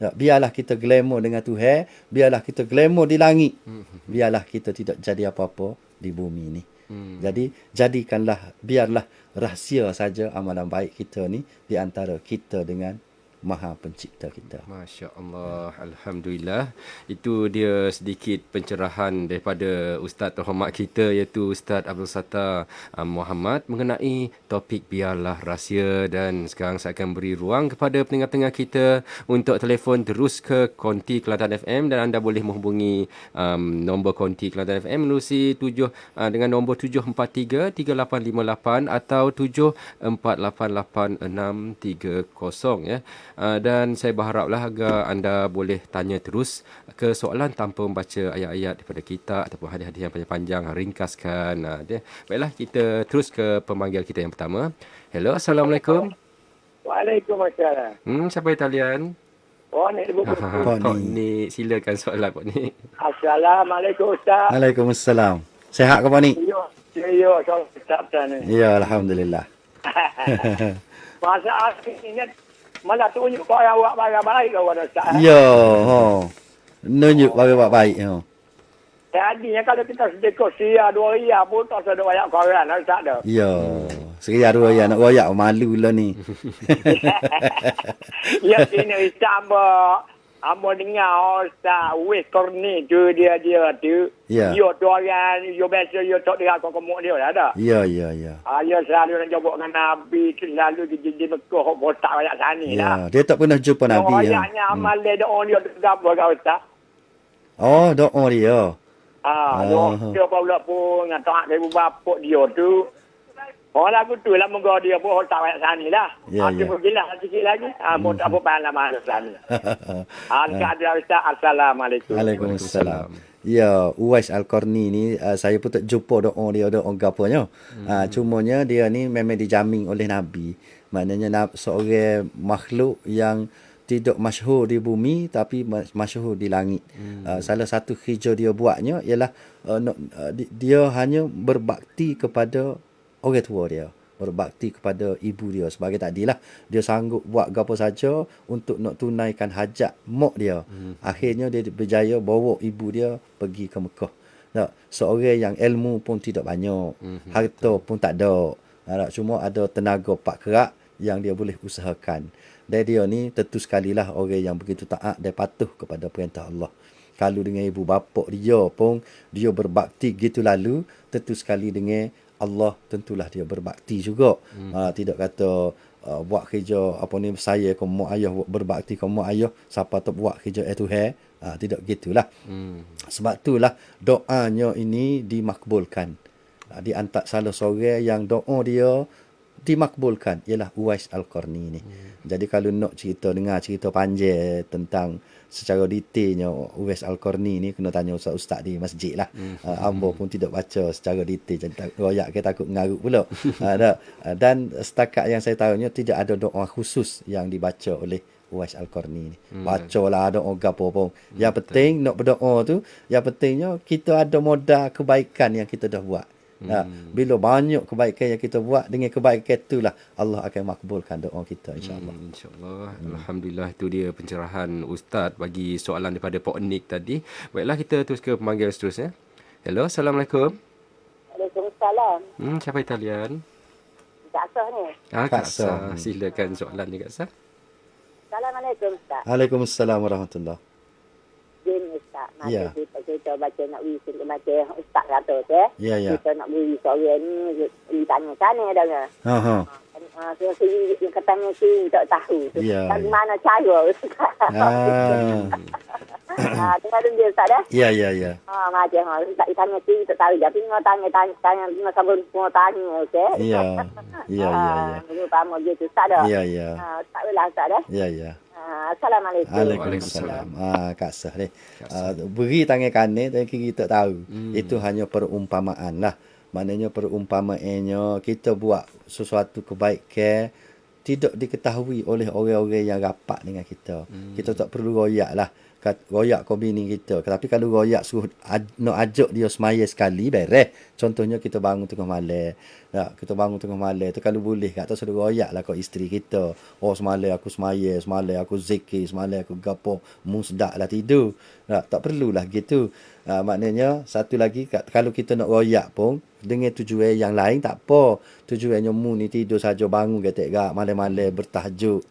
Speaker 12: Biarlah kita glamour dengan Tuhan, biarlah kita glamour di langit. Biarlah kita tidak jadi apa-apa di bumi ni. Jadi biarlah rahsia saja amalan baik kita ni di antara kita dengan Maha Pencipta kita.
Speaker 11: Masya Allah, Alhamdulillah. Itu dia sedikit pencerahan daripada Ustaz terhormat kita iaitu Ustaz Abdul Sattar Muhammad mengenai topik biarlah rahsia. Dan sekarang saya akan beri ruang kepada pendengar-pendengar kita untuk telefon terus ke konti Kelantan FM dan anda boleh menghubungi nombor konti Kelantan FM menerusi dengan nombor 743 3858 atau 7488 630 ya. Dan saya berharaplah agar anda boleh tanya terus ke soalan tanpa membaca ayat-ayat daripada kitab ataupun hadis-hadis yang panjang-panjang, ringkaskan. Baiklah, kita terus ke pemanggil kita yang pertama. Hello, Assalamualaikum.
Speaker 13: Waalaikumsalam.
Speaker 11: Siapa talian?
Speaker 13: Ni ibu.
Speaker 11: Pak Ni, silakan soalan Pak Ni.
Speaker 13: Assalamualaikum Ustaz.
Speaker 12: Waalaikumsalam. Sehat ke Pak Ni?
Speaker 13: Ya, soal Ustaz ni.
Speaker 12: Ya, Alhamdulillah.
Speaker 13: Masa asli ingat mana tunjuk kau yang buat baik-baik kau Ustaz.
Speaker 12: Ya, nunjuk bagi baik.
Speaker 13: Tadinya kalau kita sedekah sia 2 ria pun tak sedek banyak koran Ustaz dah.
Speaker 12: Ya, sekejap dua ya nak royak malu lah ni.
Speaker 13: Ya, ini Ustaz Amo dengar Ustaz Wes Korni tu dia tu.
Speaker 12: Ya.
Speaker 13: Yo tu orang yo biasa yo tak dengar kau kemuk dia ada.
Speaker 12: Ya.
Speaker 13: Ya selalu nak jawab dengan Nabi selalu di Mekah botak banyak sani
Speaker 12: Ya,
Speaker 13: lah.
Speaker 12: dia tak pernah jumpa Nabi.
Speaker 13: Royaknya amal dia doa dia apa kau Ustaz?
Speaker 12: Oh, doa dia.
Speaker 13: Dia pula pun ngatak ke ibu bapak dia tu. Orang lagu tu lah moga dia pun tak banyak sani lah.
Speaker 12: Ya.
Speaker 13: Dia pergilah sikit lagi. Pun tak apa paham mana sana. Ada Ustaz. Assalamualaikum.
Speaker 12: Waalaikumsalam. Ya, Uwais Al-Qarni ni saya pun tak jumpa doa dia gapanya. Cumanya dia ni memang dijamin oleh Nabi. Maknanya seorang makhluk yang tidak masyhur di bumi tapi masyhur di langit. Salah satu kerja dia buatnya ialah dia hanya berbakti kepada orang tua dia, berbakti kepada ibu dia. Sebagai tadilah dia sanggup buat apa saja untuk nak tunaikan hajat mak dia. Akhirnya dia berjaya bawa ibu dia pergi ke Mekah. Seorang yang ilmu pun tidak banyak, harta pun tak ada. Cuma ada tenaga pak kerak yang dia boleh usahakan. Dan dia ni tentu sekalilah orang yang begitu taat dan patuh kepada perintah Allah. Kalau dengan ibu bapa dia pun dia berbakti gitu lalu, tentu sekali dengan Allah tentulah dia berbakti juga. Tidak kata buat kerja apa ni saya ke mak ayah berbakti ke mak ayah siapa tak buat kerja Tuhan. Tidak gitulah. Sebab itulah doanya ini dimakbulkan. Di antara salah seorang yang doa dia dimakbulkan ialah Uwais Al-Qarni ni. Jadi kalau nak dengar cerita panjang tentang secara detailnya Uwais Al-Qarni ni kena tanya ustaz di masjid lah. Ambo pun tidak baca secara detail jadi royak ke takut ngarut pula. Dan setakat yang saya tahunya tidak ada doa khusus yang dibaca oleh Uwais Al-Qarni ni. Bacalah doa gapo pun. Yang penting nak berdoa tu, yang pentingnya kita ada modal kebaikan yang kita dah buat. Bila banyak kebaikan yang kita buat, dengan kebaikan itulah Allah akan makbulkan doa kita insya-Allah.
Speaker 11: InsyaAllah. Alhamdulillah, itu dia pencerahan Ustaz bagi soalan daripada Pak Nik tadi. Baiklah, kita terus ke pemanggil seterusnya. Hello, Assalamualaikum.
Speaker 14: Waalaikumsalam.
Speaker 11: Siapa talian?
Speaker 14: Kak Sah ni.
Speaker 11: Kak Sah. Silakan soalan ni Kak Sah.
Speaker 14: Assalamualaikum Ustaz.
Speaker 12: Waalaikumsalam warahmatullahi.
Speaker 14: Gini Ustaz,
Speaker 12: Ya.
Speaker 14: kita baca nak wisi baca Ustaz kata ke.
Speaker 12: Ya.
Speaker 14: Kita nak beri seorang ni tanya sana dah. Dia katanya si tak tahu.
Speaker 12: Ya.
Speaker 14: Bagaimana cara Ustaz? Dengar dia Ustaz dah?
Speaker 12: Ya.
Speaker 14: Macam Ustaz tanya si tak tahu. Jadi tanya sabun semua tanya okey.
Speaker 12: Ya.
Speaker 14: Dulu pamor gitu Ustaz dah.
Speaker 12: Ya.
Speaker 14: Tak boleh Ustaz dah.
Speaker 12: Ya.
Speaker 14: Assalamualaikum.
Speaker 12: Waalaikumsalam. Kak Sah ni. Beri tangan kanan dan kiri tak tahu. Itu hanya perumpamaan lah. Maknanya perumpamaannya kita buat sesuatu kebaikan tidak diketahui oleh orang-orang yang rapat dengan kita. Kita tak perlu royak lah. Royak kau bini kita. Tapi kalau royak suruh nak ajak dia semaya sekali, beres. Contohnya kita bangun tengah malam. Kita bangun tengah malam tu kalau boleh kata suruh royak lah kau isteri kita. Oh semalam aku semaya, semalam aku zikir, semalam aku gapo, musdak lah tidur. Tak perlulah gitu. Maknanya satu lagi kalau kita nak royak pun dengan tujuan yang lain tak apa. Tujuannya mu ni tidur saja bangun ketek malam-malam bertahajud.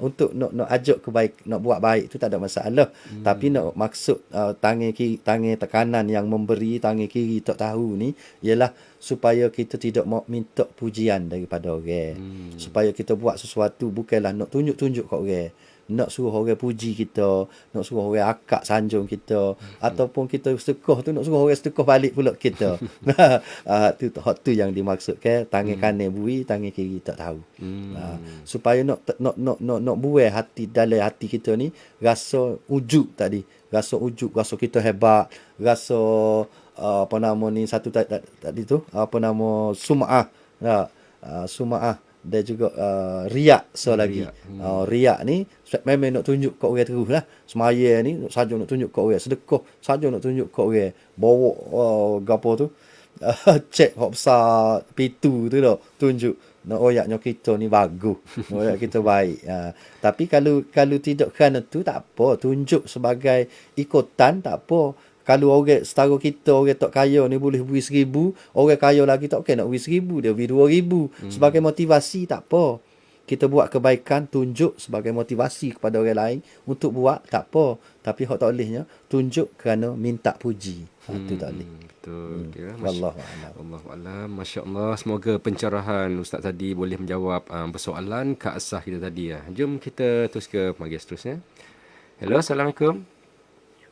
Speaker 12: Untuk nak ajak kebaik, nak buat baik tu tak ada masalah. Tapi nak maksud tangan kiri, tangan tekanan yang memberi, tangan kiri tak tahu ni ialah supaya kita tidak mau minta pujian daripada orang. Supaya kita buat sesuatu bukanlah nak tunjuk-tunjuk kat orang. nak suruh orang puji kita, nak suruh orang akak sanjung kita, ataupun kita sedekah tu nak suruh orang sedekah balik pula kita. Tu yang dimaksudkan tangan kanan bui, tangan kiri tak tahu. Supaya nak buai hati dalam hati kita ni rasa ujub tadi, rasa kita hebat, rasa apa nama ni satu tadi tu apa nama sum'ah. Sum'ah dan juga riak lagi. Riak ni memang nak tunjuk kat orang terus lah. Semaya ni saja nak tunjuk kat orang, sedekah saja nak tunjuk kat orang, bawa gapo tu cek hok besar pitu tu dah tunjuk nak oyaknya kita ni bagus, nak oyak kita baik. Tapi kalau tidak kerana tu tak apa, tunjuk sebagai ikutan tak apa. Kalau orang setara kita, orang tak kaya ni boleh beri 1,000, orang kaya lagi tak nak beri 1,000, dia beri 2,000. Sebagai motivasi tak apa. Kita buat kebaikan, tunjuk sebagai motivasi kepada orang lain untuk buat, tak apa. Tapi hak tak bolehnya, tunjuk kerana minta puji. Itu tak boleh.
Speaker 11: Betul.
Speaker 12: Wallahualam.
Speaker 11: Masya Allah. Semoga pencerahan Ustaz tadi boleh menjawab persoalan Kak Asah kita tadi. Jom kita terus ke pagi seterusnya. Hello, Assalamualaikum.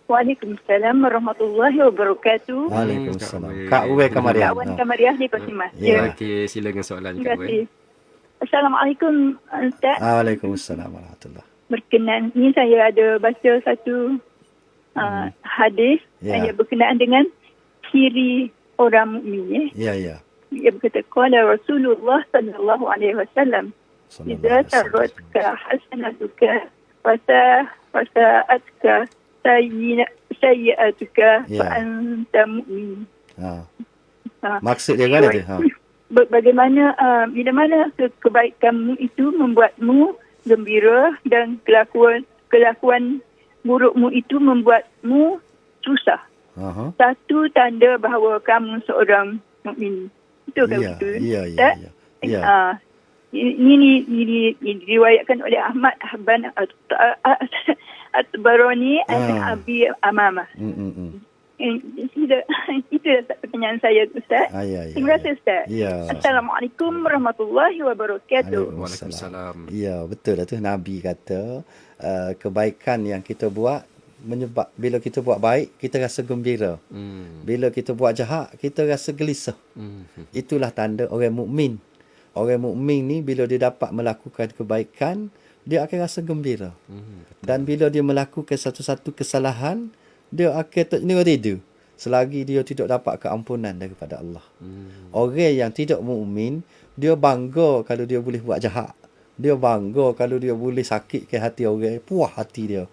Speaker 15: Waalaikumsalam warahmatullahi wabarakatuh.
Speaker 12: Waalaikumsalam. Kak Uwe Kamariah.
Speaker 15: Kawan Kamariah di Pasimas.
Speaker 11: Ya. Okey, silakan soalan Kak Uwe.
Speaker 15: Assalamualaikum Ustaz.
Speaker 12: Waalaikumsalam warahmatullahi.
Speaker 15: Berkenan ni saya ada baca satu hadis yang berkenaan dengan ciri orang mukmin.
Speaker 12: Ya.
Speaker 15: Dia berkata qala Rasulullah sallallahu alaihi wasallam idza taratka hasanatuka fasa'atka sayyi'atuka fa anta mu'min.
Speaker 12: Maksud dia kan itu?
Speaker 15: Bagaimana bila mana kebaikanmu itu membuatmu gembira dan kelakuan burukmu itu membuatmu susah. Satu tanda bahawa kamu seorang mukmin. Itu kan betul? Ya. Ini diriwayatkan oleh Ahmad bin At-Tabarani dan Abi Amamah. Itu pertanyaan saya, Ustaz. Terima kasih, Ustaz. Assalamualaikum warahmatullahi wabarakatuh.
Speaker 11: Waalaikumsalam.
Speaker 12: Ya, betul lah tu. Nabi kata kebaikan yang kita buat menyebab bila kita buat baik kita rasa gembira. Bila kita buat jahat kita rasa gelisah. Itulah tanda orang mukmin. Orang mukmin ni bila dia dapat melakukan kebaikan dia akan rasa gembira. Dan bila dia melakukan satu-satu kesalahan dia akan tidur selagi dia tidak dapat keampunan daripada Allah. Orang yang tidak mukmin dia bangga kalau dia boleh buat jahat. Dia bangga kalau dia boleh sakit ke hati orang, puas hati dia.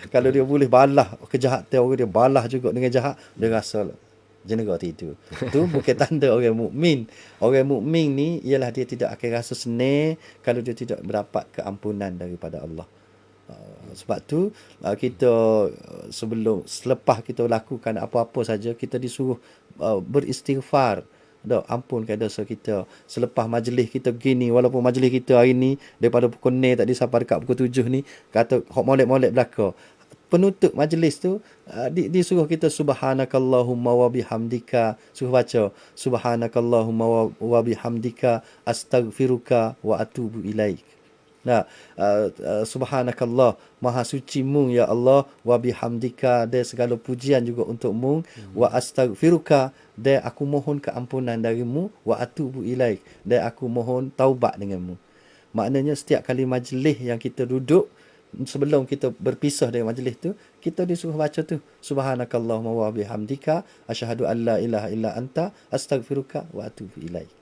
Speaker 12: Kalau dia boleh balas kejahatan orang, dia balas juga dengan jahat, dia rasa jenera tidur. Itu bukan tanda orang mukmin. Orang mukmin ni ialah dia tidak akan rasa senang kalau dia tidak mendapat keampunan daripada Allah. Sebab tu kita selepas kita lakukan apa-apa saja kita disuruh beristighfar. Ampunkan dosa kita. Selepas majlis kita gini, walaupun majlis kita hari ni daripada pukul 9 tadi sampai dekat pukul 7 ni kata hok molek-molek belaka. Penutup majlis tu disuruh kita subhanakallahumma wa bihamdika, suruh baca subhanakallahumma wa bihamdika astaghfiruka wa atubu ilaik. Subhanakallah, maha suci-Mu ya Allah, wa bihamdika, dan segala pujian juga untuk-Mu, wa astaghfiruka, dan aku mohon keampunan dari-Mu, wa atubu ilaik, dan aku mohon taubat dengan-Mu. Maknanya setiap kali majlis yang kita duduk, sebelum kita berpisah dari majlis tu, kita disuruh baca tu subhanakallahumma wa bihamdika asyhadu an la ilaha illa anta astaghfiruka wa atubu ilaik.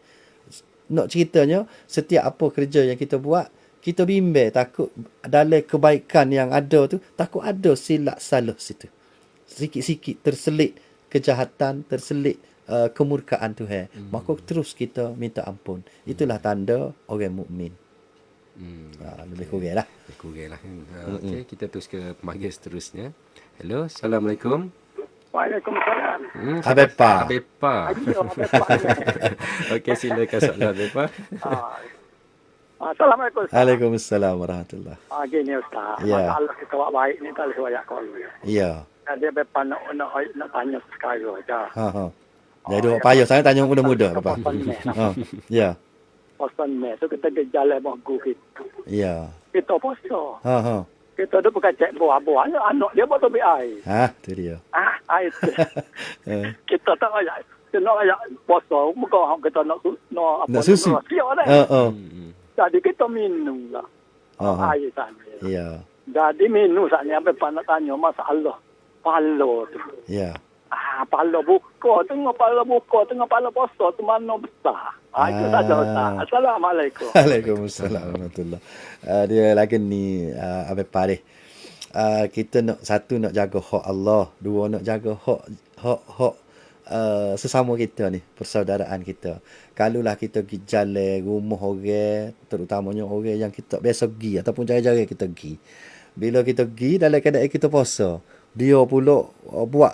Speaker 12: Nak ceritanya setiap apa kerja yang kita buat kita bimbang takut dalam kebaikan yang ada tu takut ada silap salah situ. Sikit-sikit terselit kejahatan, terselit kemurkaan Tuhan. Maka terus kita minta ampun. Itulah tanda orang mukmin. Lebih kurang lah.
Speaker 11: Okey, kita terus ke pembahagian seterusnya. Hello, Assalamualaikum.
Speaker 13: Waalaikumsalam.
Speaker 11: Abepa.
Speaker 13: Ayo, Abepa.
Speaker 11: Okey, silakan soalan Abepa.
Speaker 13: Assalamualaikum.
Speaker 12: Waalaikumsalam warahmatullahi.
Speaker 13: Gini Ustaz, masalah kita buat baik ni tak boleh banyak kau.
Speaker 12: Ya.
Speaker 13: Dia Abepa nak tanya sekali aja.
Speaker 12: Jadi orang payah saya tanya muda-muda apa. Ya.
Speaker 13: Pasal ni tu kita jalan bagus gitu.
Speaker 12: Ya.
Speaker 13: kita puasa.
Speaker 12: Ha.
Speaker 13: Kita duk pakai cek buah-buah. Anak dia buat topik air.
Speaker 12: Tu dia.
Speaker 13: Air tu. Kita tak ayak. Kita nak ayak puasa. Bukan kita nak
Speaker 12: susu.
Speaker 13: Jadi kita minum lah. Air sana.
Speaker 12: Ya.
Speaker 13: Jadi minum sana. Apa nak tanya masalah. Pala tu.
Speaker 12: Ya.
Speaker 13: Pala buka. Tengah pala puasa tu mana besar. Itu saja Ustaz. Assalamualaikum.
Speaker 12: Waalaikumsalam warahmatullahi. Dia lagi ni apa parih. Kita nak nak jaga hak Allah, dua nak jaga hak sesama kita ni, persaudaraan kita. Kalulah kita pergi jalan rumah orang, terutamanya orang yang kita biasa pergi ataupun jaga-jaga kita pergi. Bila kita pergi dalam keadaan kita puasa, dia pula buat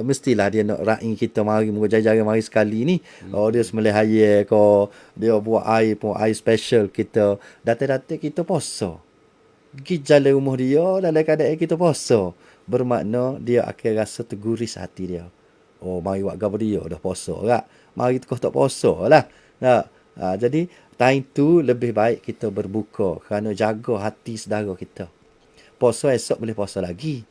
Speaker 12: mestilah dia nak raih kita mari jaga-jaga mari sekali ni. Dia sembelih ayam ke, dia buat air pun air special kita. Datang-datang kita puasa. Pergi jalan rumah dia dalam keadaan kita puasa. Bermakna dia akan rasa terguris hati dia. Mari buat gapo dia dah puasa tak? Mari kau tak puasa lah. Jadi time tu lebih baik kita berbuka kerana jaga hati saudara kita. Puasa esok boleh puasa lagi.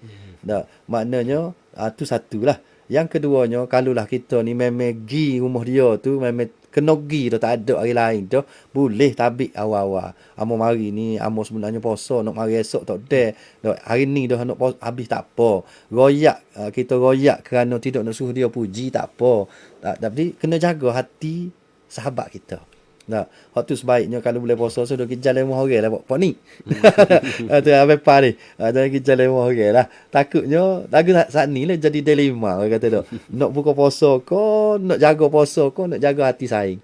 Speaker 12: Maknanya tu satulah. Yang keduanya, kalulah kita ni memang pergi rumah dia tu, memang kena pergi dah, tak ada hari lain tu, boleh tabik awal-awal. Amo mari ni, amo sebenarnya puasa, nak mari esok tak ada. Hari ni dah nak puasa, habis tak apa. Kita royak kerana tidak nak suruh dia puji, tak apa. Tapi kena jaga hati sahabat kita. Hak tu sebaiknya kalau boleh puasa sudah kita jalan rumah orang lah pak ni. Tu apa ni. Jangan kita jalan rumah orang lah. Takutnya lagu saat ni lah jadi dilema orang kata tu. Nak buka puasa ko, nak jaga puasa ko, nak jaga hati saing.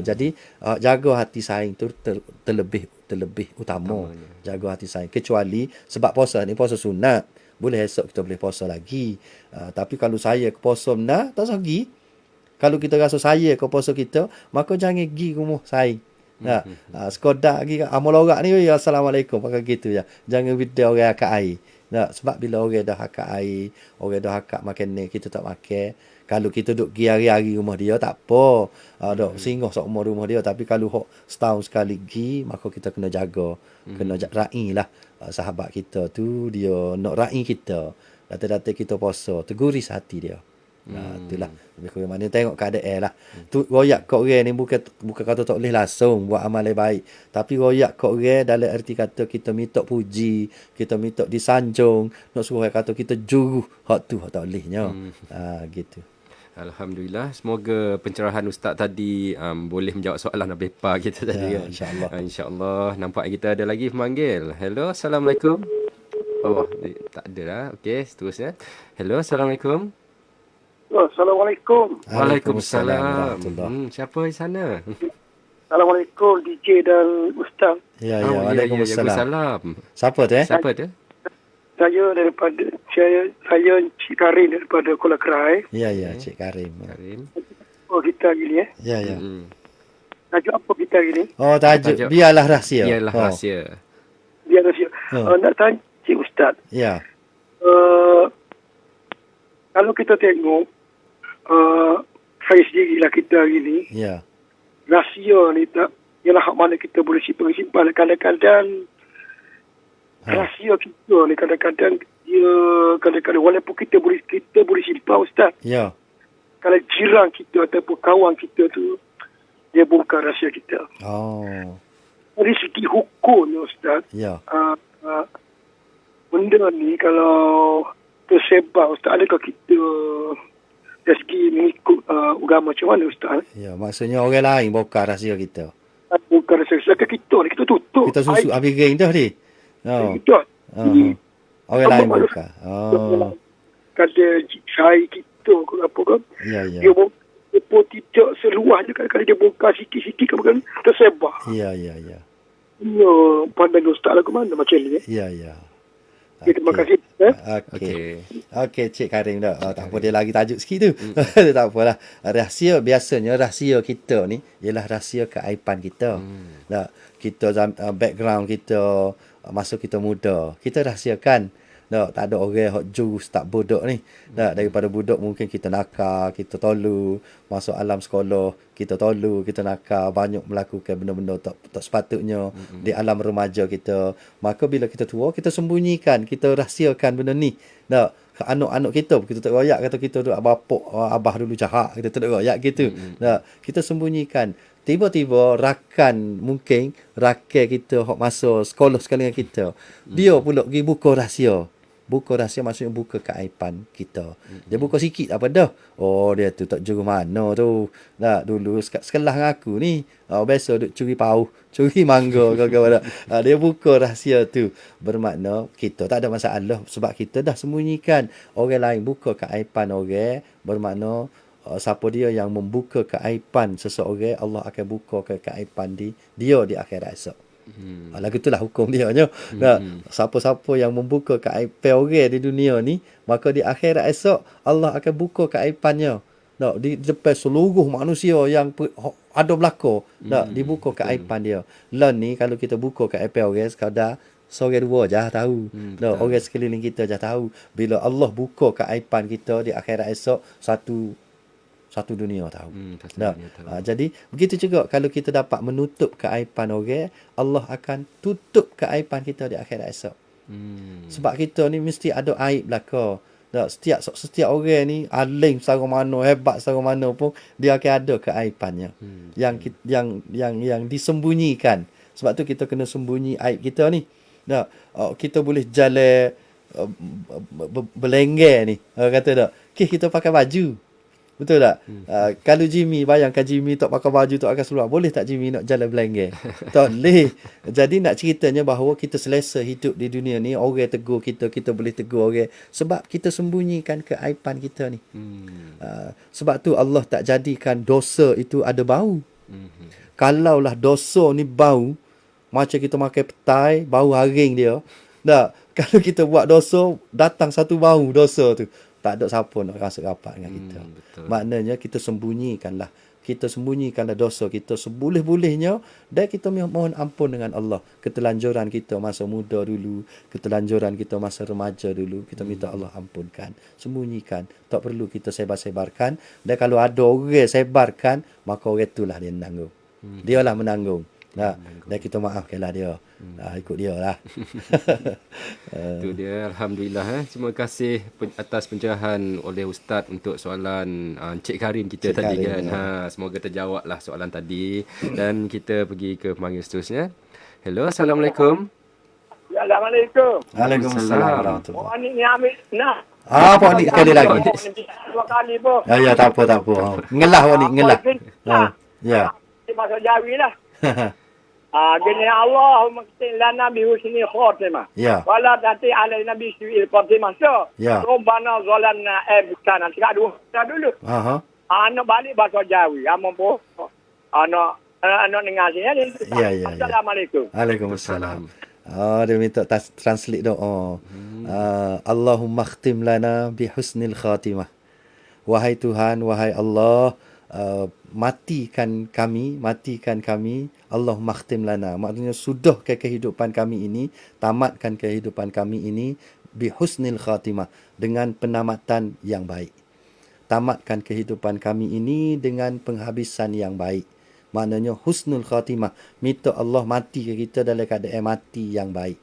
Speaker 12: Jadi jaga hati saing tu terlebih utama. Jaga hati saing. Kecuali sebab puasa ni puasa sunat. Boleh esok kita boleh puasa lagi. Tapi kalau saya ke puasa nak tak lagi. Kalau kita rasa saya ke puasa kita, maka jangan pergi rumah saing. Sekodak pergi amal orang ni, assalamualaikum, pakai gitu ya. Jangan video orang akak air. Sebab bila orang dah akak air, orang dah akak makan ni, kita tak makan. Kalau kita duduk pergi hari-hari rumah dia, tak apa. Singgah seumur rumah dia. Tapi kalau setahun sekali pergi, maka kita kena jaga. Kena raih lah. Sahabat kita tu, dia nak raih kita. Datang-datang kita puasa, terguris hati dia. Itulah lebih kurang mana tengok keadaan lah. Tu royak kat orang ni bukan kata tak boleh langsung buat amal yang baik, tapi royak kat orang dalam erti kata kita minta puji, kita minta disanjung, nak suruh orang kata kita juru, hak tu hak tak bolehnya. Gitu.
Speaker 11: Alhamdulillah, semoga pencerahan Ustaz tadi boleh menjawab soalan Abepa kita tadi kan.
Speaker 12: InsyaAllah.
Speaker 11: InsyaAllah. Nampak kita ada lagi pemanggil. Hello, Assalamualaikum. Tak ada lah. Okey, seterusnya. Hello, Assalamualaikum.
Speaker 13: Assalamualaikum.
Speaker 11: Waalaikumsalam. Siapa di sana?
Speaker 13: Assalamualaikum DJ dan Ustaz.
Speaker 12: Ya, Waalaikumsalam. Siapa tu?
Speaker 13: Saya daripada saya Cik Karim daripada Kuala Kerai.
Speaker 12: Ya, Cik Karim.
Speaker 13: Kita gini
Speaker 12: Ya.
Speaker 13: Tajuk apa kita gini?
Speaker 12: Tajuk biarlah rahsia.
Speaker 11: Biar rahsia.
Speaker 13: Nak tanya Cik Ustaz.
Speaker 12: Ya.
Speaker 13: Kalau kita tengok saya sendirilah kita hari ni.
Speaker 12: Ya.
Speaker 13: Rahsia ni tak ialah hak mana kita boleh simpan. Kadang-kadang rahsia kita ni kadang-kadang dia walaupun kita boleh simpan Ustaz.
Speaker 12: Ya.
Speaker 13: Kalau jiran kita ataupun kawan kita tu dia bongkar rahsia kita. Dari segi hukumnya Ustaz.
Speaker 12: Ya.
Speaker 13: Benda ni kalau tersebar Ustaz, adakah kita dari segi mengikut agama macam mana Ustaz?
Speaker 12: Ya, maksudnya orang lain bongkar rahsia kita.
Speaker 13: Bongkar rahsia kita ni, kita tutup.
Speaker 12: Kita susu habis geng dah ni. Orang lain bongkar.
Speaker 13: Kada saya kita ke apa kan?
Speaker 12: Ya.
Speaker 13: Dia pun tidak seluahnya kadang-kadang dia bongkar sikit-sikit kan tersebar.
Speaker 12: Ya.
Speaker 13: Ya, pandang Ustaz lah ke mana macam ni?
Speaker 12: Ya.
Speaker 13: Terima kasih.
Speaker 12: Okey, Cik Karim dah. Tak apa, dia lagi tajuk sikit tu. Tak apalah. Biasanya rahsia kita ni ialah rahsia keaiban kita. Kita background kita masa kita muda, kita rahsiakan. Tak ada orang hok jurus tak bodoh ni. Daripada budak mungkin kita nakal, kita tolu, masuk alam sekolah, kita tolu, kita nakal, banyak melakukan benda-benda tak sepatutnya di alam remaja kita. Maka bila kita tua, kita sembunyikan, kita rahsiakan benda ni. Anak-anak kita tak royak kata kita duk bapak abah dulu jahat, kita tak royak gitu. Kita sembunyikan. Tiba-tiba rakan kita hok masa sekolah sekali dengan kita, dia pula pergi buka rahsia. Buka rahsia maksudnya buka keaiban kita. Dia buka sikit apa dah. Oh, dia tu tak juru mana tu. Dulu sekolah dengan aku ni, biasa duk curi pauh, curi mangga kawan-kawan. Dia buka rahsia tu. Bermakna kita tak ada masalah sebab kita dah sembunyikan. Orang lain buka keaiban orang, bermakna siapa dia yang membuka keaiban seseorang, Allah akan buka keaiban dia di akhirat esok. Lagu itulah hukum dia. Siapa-siapa yang membuka keaiban orang di dunia ni, maka di akhirat esok Allah akan buka keaibannya. Di depan seluruh manusia yang ada berlaku, dibuka keaiban dia. Lain ni kalau kita buka keaiban orang sekadar seorang dua je tahu. Orang sekeliling kita je tahu. Bila Allah buka keaiban kita di akhirat esok, satu dunia tahu. Jadi begitu juga kalau kita dapat menutup keaiban orang, Allah akan tutup keaiban kita di akhirat esok. Sebab kita ni mesti ada aib belaka. Setiap orang ni alim secara mana, hebat secara mana pun, dia akan ada keaibannya yang disembunyikan. Sebab tu kita kena sembunyi aib kita ni. Kita boleh jalan berlengger ni, kata tak, kita pakai baju. Betul tak? Kalau Jimmy, bayangkan Jimmy tak pakai baju, tak pakai seluar, boleh tak Jimmy nak jalan belengger? Tak boleh. Jadi nak ceritanya bahawa kita selesa hidup di dunia ni, orang tegur kita, kita boleh tegur orang. Sebab kita sembunyikan keaiban kita ni. Sebab tu Allah tak jadikan dosa itu ada bau. Kalaulah dosa ni bau, macam kita makan petai, bau haring dia. Kalau kita buat dosa, datang satu bau dosa tu, tak ada siapa nak rasa rapat dengan kita. Maknanya kita sembunyikanlah dosa kita seboleh-bolehnya, dan kita mohon ampun dengan Allah. Ketelanjuran kita masa muda dulu, ketelanjuran kita masa remaja dulu, kita minta Allah ampunkan. Sembunyikan, tak perlu kita sebar-sebarkan. Dan kalau ada orang sebarkan, maka orang itulah dia menanggung. Dialah menanggung. Dan kita maafkanlah dia. Ikut dia lah.
Speaker 11: Itu dia, Alhamdulillah. Terima kasih atas pencerahan oleh Ustaz untuk soalan Encik Karin kita tadi kan. Semoga terjawab lah soalan tadi. Dan kita pergi ke pemanggil seterusnya. Hello, Assalamualaikum.
Speaker 13: Assalamualaikum.
Speaker 12: Waalaikumsalam.
Speaker 13: Puan ni ambil nah.
Speaker 12: Puan ni sekali lagi.
Speaker 13: Dua kali pun.
Speaker 12: Ya, tak apa. Ngelah Puan ni, ngelah. Ya.
Speaker 13: Masuk Jawi lah. Gini Allahumma qtin lana bi husnil khatimah. Wala tati ala nabi su'il khatimah. Rabbana zalamna abkana. Cakap dulu. Anak balik bahasa Jawi. Amun pun anak dengar sini. Assalamualaikum.
Speaker 12: Waalaikumsalam. Dia minta translate doa. Allahumma khtim lana bi husnil khatimah. Wahai Tuhan, wahai Allah, matikan kami, Allah makhtim lana, maksudnya sudahkan kehidupan kami ini, tamatkan kehidupan kami ini bi husnil khatimah, dengan penamatan yang baik. Tamatkan kehidupan kami ini dengan penghabisan yang baik. Maknanya husnul khatimah, minta Allah mati ke kita dalam keadaan mati yang baik.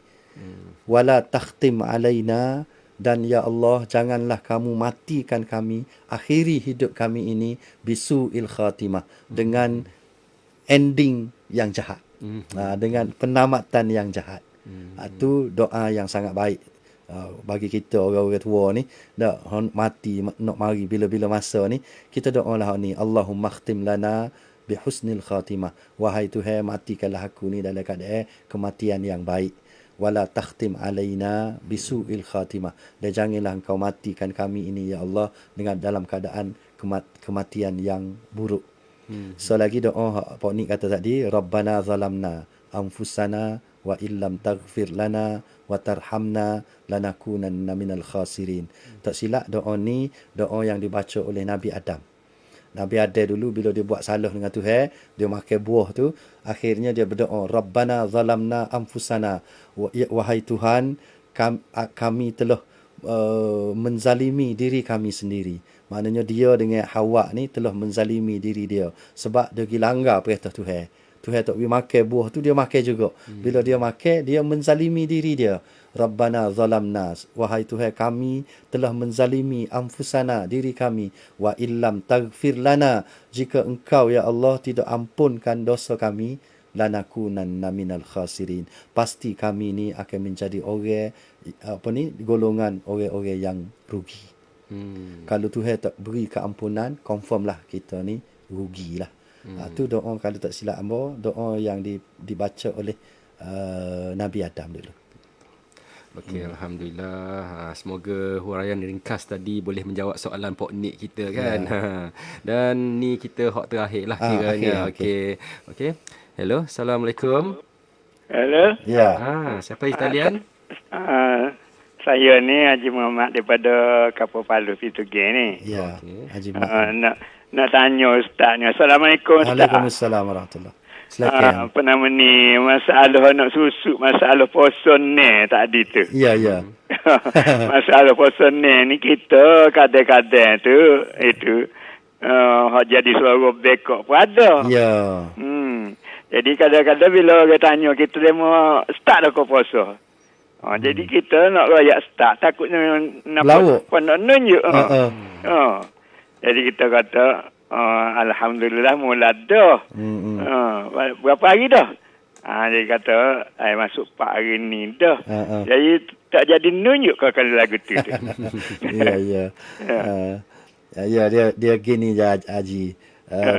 Speaker 12: Wala takhtim alaina, dan ya Allah, janganlah kamu matikan kami, akhiri hidup kami ini bisu'il khatimah, dengan ending yang jahat, dengan penamatan yang jahat. Itu doa yang sangat baik bagi kita orang-orang tua ni. Nak mati, nak mari bila-bila masa ni, kita doalah ni, Allahumma khtim lana bi husnil khatimah. Wahai Tuhan, matikanlah aku ni dalam keadaan kematian yang baik. Wala takhtim alaina bisu'il khatimah, dan janganlah engkau matikan kami ini ya Allah dengan dalam keadaan kematian yang buruk. So lagi doa Pak Nik kata tadi, Rabbana zalamna anfusana wa illam taghfir lana wa tarhamna lanakunanna minal khasirin. Tak silap doa ni doa yang dibaca oleh Nabi Adam. Nabi Adam dulu bila dia buat salah dengan Tuhan, dia makan buah tu, akhirnya dia berdoa, Rabbana zalamna anfusana, wahai Tuhan, kami telah menzalimi diri kami sendiri. Maknanya dia dengan Hawa ni telah menzalimi diri dia sebab dia pergi langgar perintah Tuhan. Tuhan tak pergi makan buah tu, dia makan juga. Bila dia makan, dia menzalimi diri dia. Rabbana zalamna, wahai Tuhan kami telah menzalimi anfusana, diri kami. Wa illam taghfir lana, jika engkau ya Allah tidak ampunkan dosa kami, lanakunanna minal khasirin, pasti kami ni akan menjadi orang golongan orang-orang yang rugi. Kalau Tuhan tak beri keampunan, confirm lah kita ni rugilah. Tu doa, kalau tak silap hamba, doa yang dibaca oleh Nabi Adam dulu.
Speaker 11: Okey, Alhamdulillah. Semoga huraian ringkas tadi boleh menjawab soalan Pok Nik kita kan. Dan ni kita hak terakhir lah kiranya. Okey. Hello, Assalamualaikum.
Speaker 16: Hello.
Speaker 11: Ya. Siapa Italian?
Speaker 16: Saya ni Haji Muhammad daripada Kapal Palu Pituge ni.
Speaker 12: Ya. Haji Muhammad.
Speaker 16: Nak tanya Ustaznya. Assalamualaikum Ustaz.
Speaker 12: Waalaikumsalam warahmatullahi. Silakan.
Speaker 16: Apa nama ni, masalah nak susuk, masalah poson ni tadi tu.
Speaker 12: Ya.
Speaker 16: Masalah poson ni kita kadang-kadang tu itu jadi suara bekok pun ada.
Speaker 12: Ya.
Speaker 16: Jadi kadang-kadang bila orang tanya kita dia mau start dah ke puasa. Jadi kita nak royak start, takutnya nak nunjuk. Jadi kita kata Alhamdulillah mula dah. Berapa hari dah? Dia kata masuk 4 hari ni dah. Jadi tak jadi nunjuk kali lagu tu.
Speaker 12: Ya. Dia gini je Haji.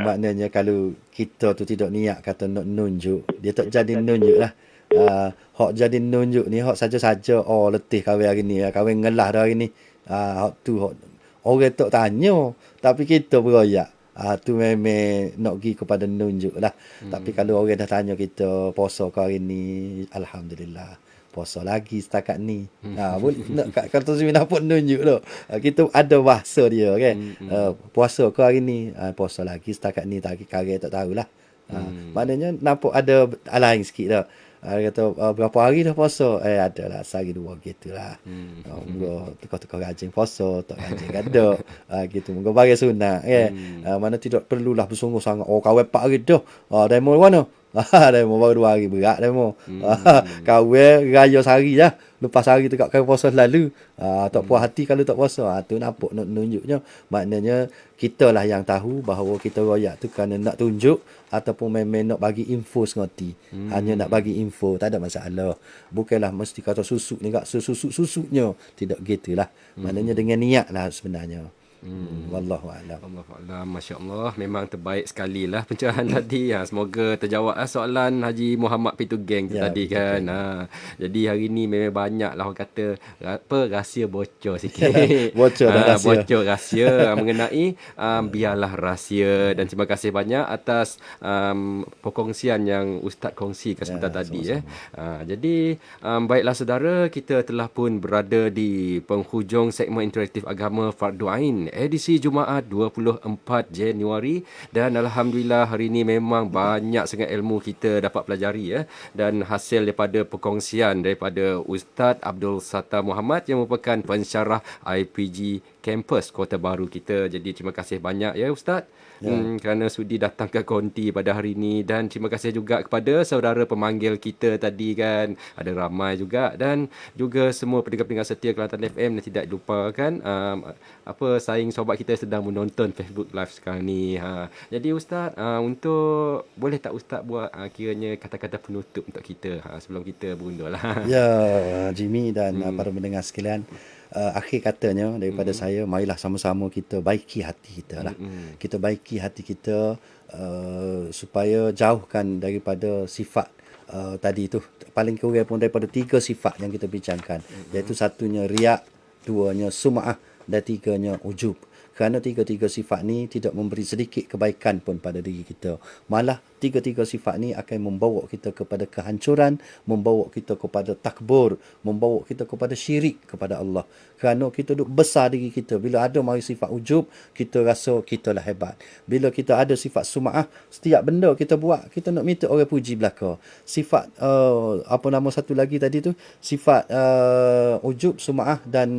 Speaker 12: Maknanya kalau kita tu tidak niat kata nak nunjuk, dia tak jadi nunjuk lah. Hak jadi nunjuk ni hak saja-saja letih kahwin hari ni, kahwin ngelah dah hari ni. Hak tu hak orang tak tanya, tapi kita beroyak. Tu memang nak pergi kepada nunjuk lah. Tapi kalau orang dah tanya kita puasa ke hari ni, Alhamdulillah puasa lagi setakat ni. Kata Zimina pun nunjuk tu. Kita ada bahasa dia kan. Puasa ke hari ni, puasa lagi setakat ni, tak kira tak tahulah. Maknanya nampak ada lain sikit dah. Dia kata berapa hari dah puasa? Adalah sehari 2 gitulah. Moga tukar-tukar rajin puasa, tak rajin gadak. Gitu. Moga bagi sunat kan. Mana tidak perlulah bersungguh sangat. Kahwin 4 hari dah. Demo mana? Demo baru 2 hari berat demo. Kahwin raya sehari dah. Lepas hari tu kat kahwin puasa selalu. Tak puas hati kalau tak puasa. Tu nampak nak nunjuknya. Maknanya kita lah yang tahu bahawa kita royak tu kerana nak tunjuk ataupun memang nak bagi info sengoti. Hanya nak bagi info, tak ada masalah. Bukanlah mesti kata susuk ni kak susuk-susuknya. Tidak gitulah. Maknanya dengan niat lah sebenarnya. Wallahualam.
Speaker 11: Masya-Allah, memang terbaik sekali lah pencerahan tadi. Semoga terjawab soalan Haji Muhammad Pitugeng tadi kan. Jadi hari ni memang banyak lah orang kata rahsia bocor sikit. Bocor rahsia mengenai biarlah rahsia. Dan terima kasih banyak atas perkongsian yang Ustaz kongsikan sebentar tadi. Jadi baiklah saudara, kita telah pun berada di penghujung segmen interaktif agama Fardu Ain edisi Jumaat 24 Januari, dan Alhamdulillah hari ini memang banyak sangat ilmu kita dapat pelajari dan hasil daripada perkongsian daripada Ustaz Abdul Sattar Muhammad yang merupakan pensyarah IPG Kampus Kota Baru kita. Jadi terima kasih banyak ya Ustaz kerana sudi datang ke konti pada hari ini, dan terima kasih juga kepada saudara pemanggil kita tadi kan, ada ramai juga, dan juga semua pendengar-pendengar setia Kelantan FM, dan tidak lupakan saing sobat kita sedang menonton Facebook Live sekarang ni. Jadi Ustaz, untuk boleh tak Ustaz buat kiranya kata-kata penutup untuk kita sebelum kita berundur lah.
Speaker 12: Ya Jimmy dan para pendengar sekalian, akhir katanya daripada saya, marilah sama-sama kita baiki hati kita lah. Kita baiki hati kita supaya jauhkan daripada sifat tadi tu, paling kurang pun daripada 3 sifat yang kita bincangkan, iaitu satunya riak, duanya sum'ah, dan 3nya ujub. Kerana tiga-tiga sifat ni tidak memberi sedikit kebaikan pun pada diri kita. Malah tiga-tiga sifat ni akan membawa kita kepada kehancuran, membawa kita kepada takbur, membawa kita kepada syirik kepada Allah. Kerana kita duk besar diri kita. Bila ada mari sifat ujub, kita rasa kita lah hebat. Bila kita ada sifat sum'ah, setiap benda kita buat, kita nak minta orang puji belaka. Sifat, apa nama satu lagi tadi tu? Sifat ujub, sum'ah dan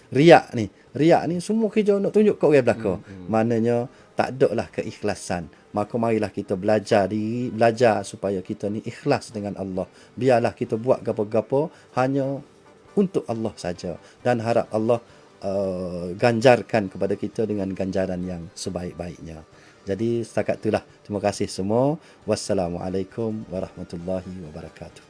Speaker 12: riak ni. Riak ni semua kerja nak tunjuk kat orang belaka. Maknanya tak ada lah keikhlasan. Maka marilah kita belajar supaya kita ni ikhlas dengan Allah. Biarlah kita buat gapo-gapo hanya untuk Allah saja. Dan harap Allah ganjarkan kepada kita dengan ganjaran yang sebaik-baiknya. Jadi setakat itulah. Terima kasih semua. Wassalamualaikum warahmatullahi wabarakatuh.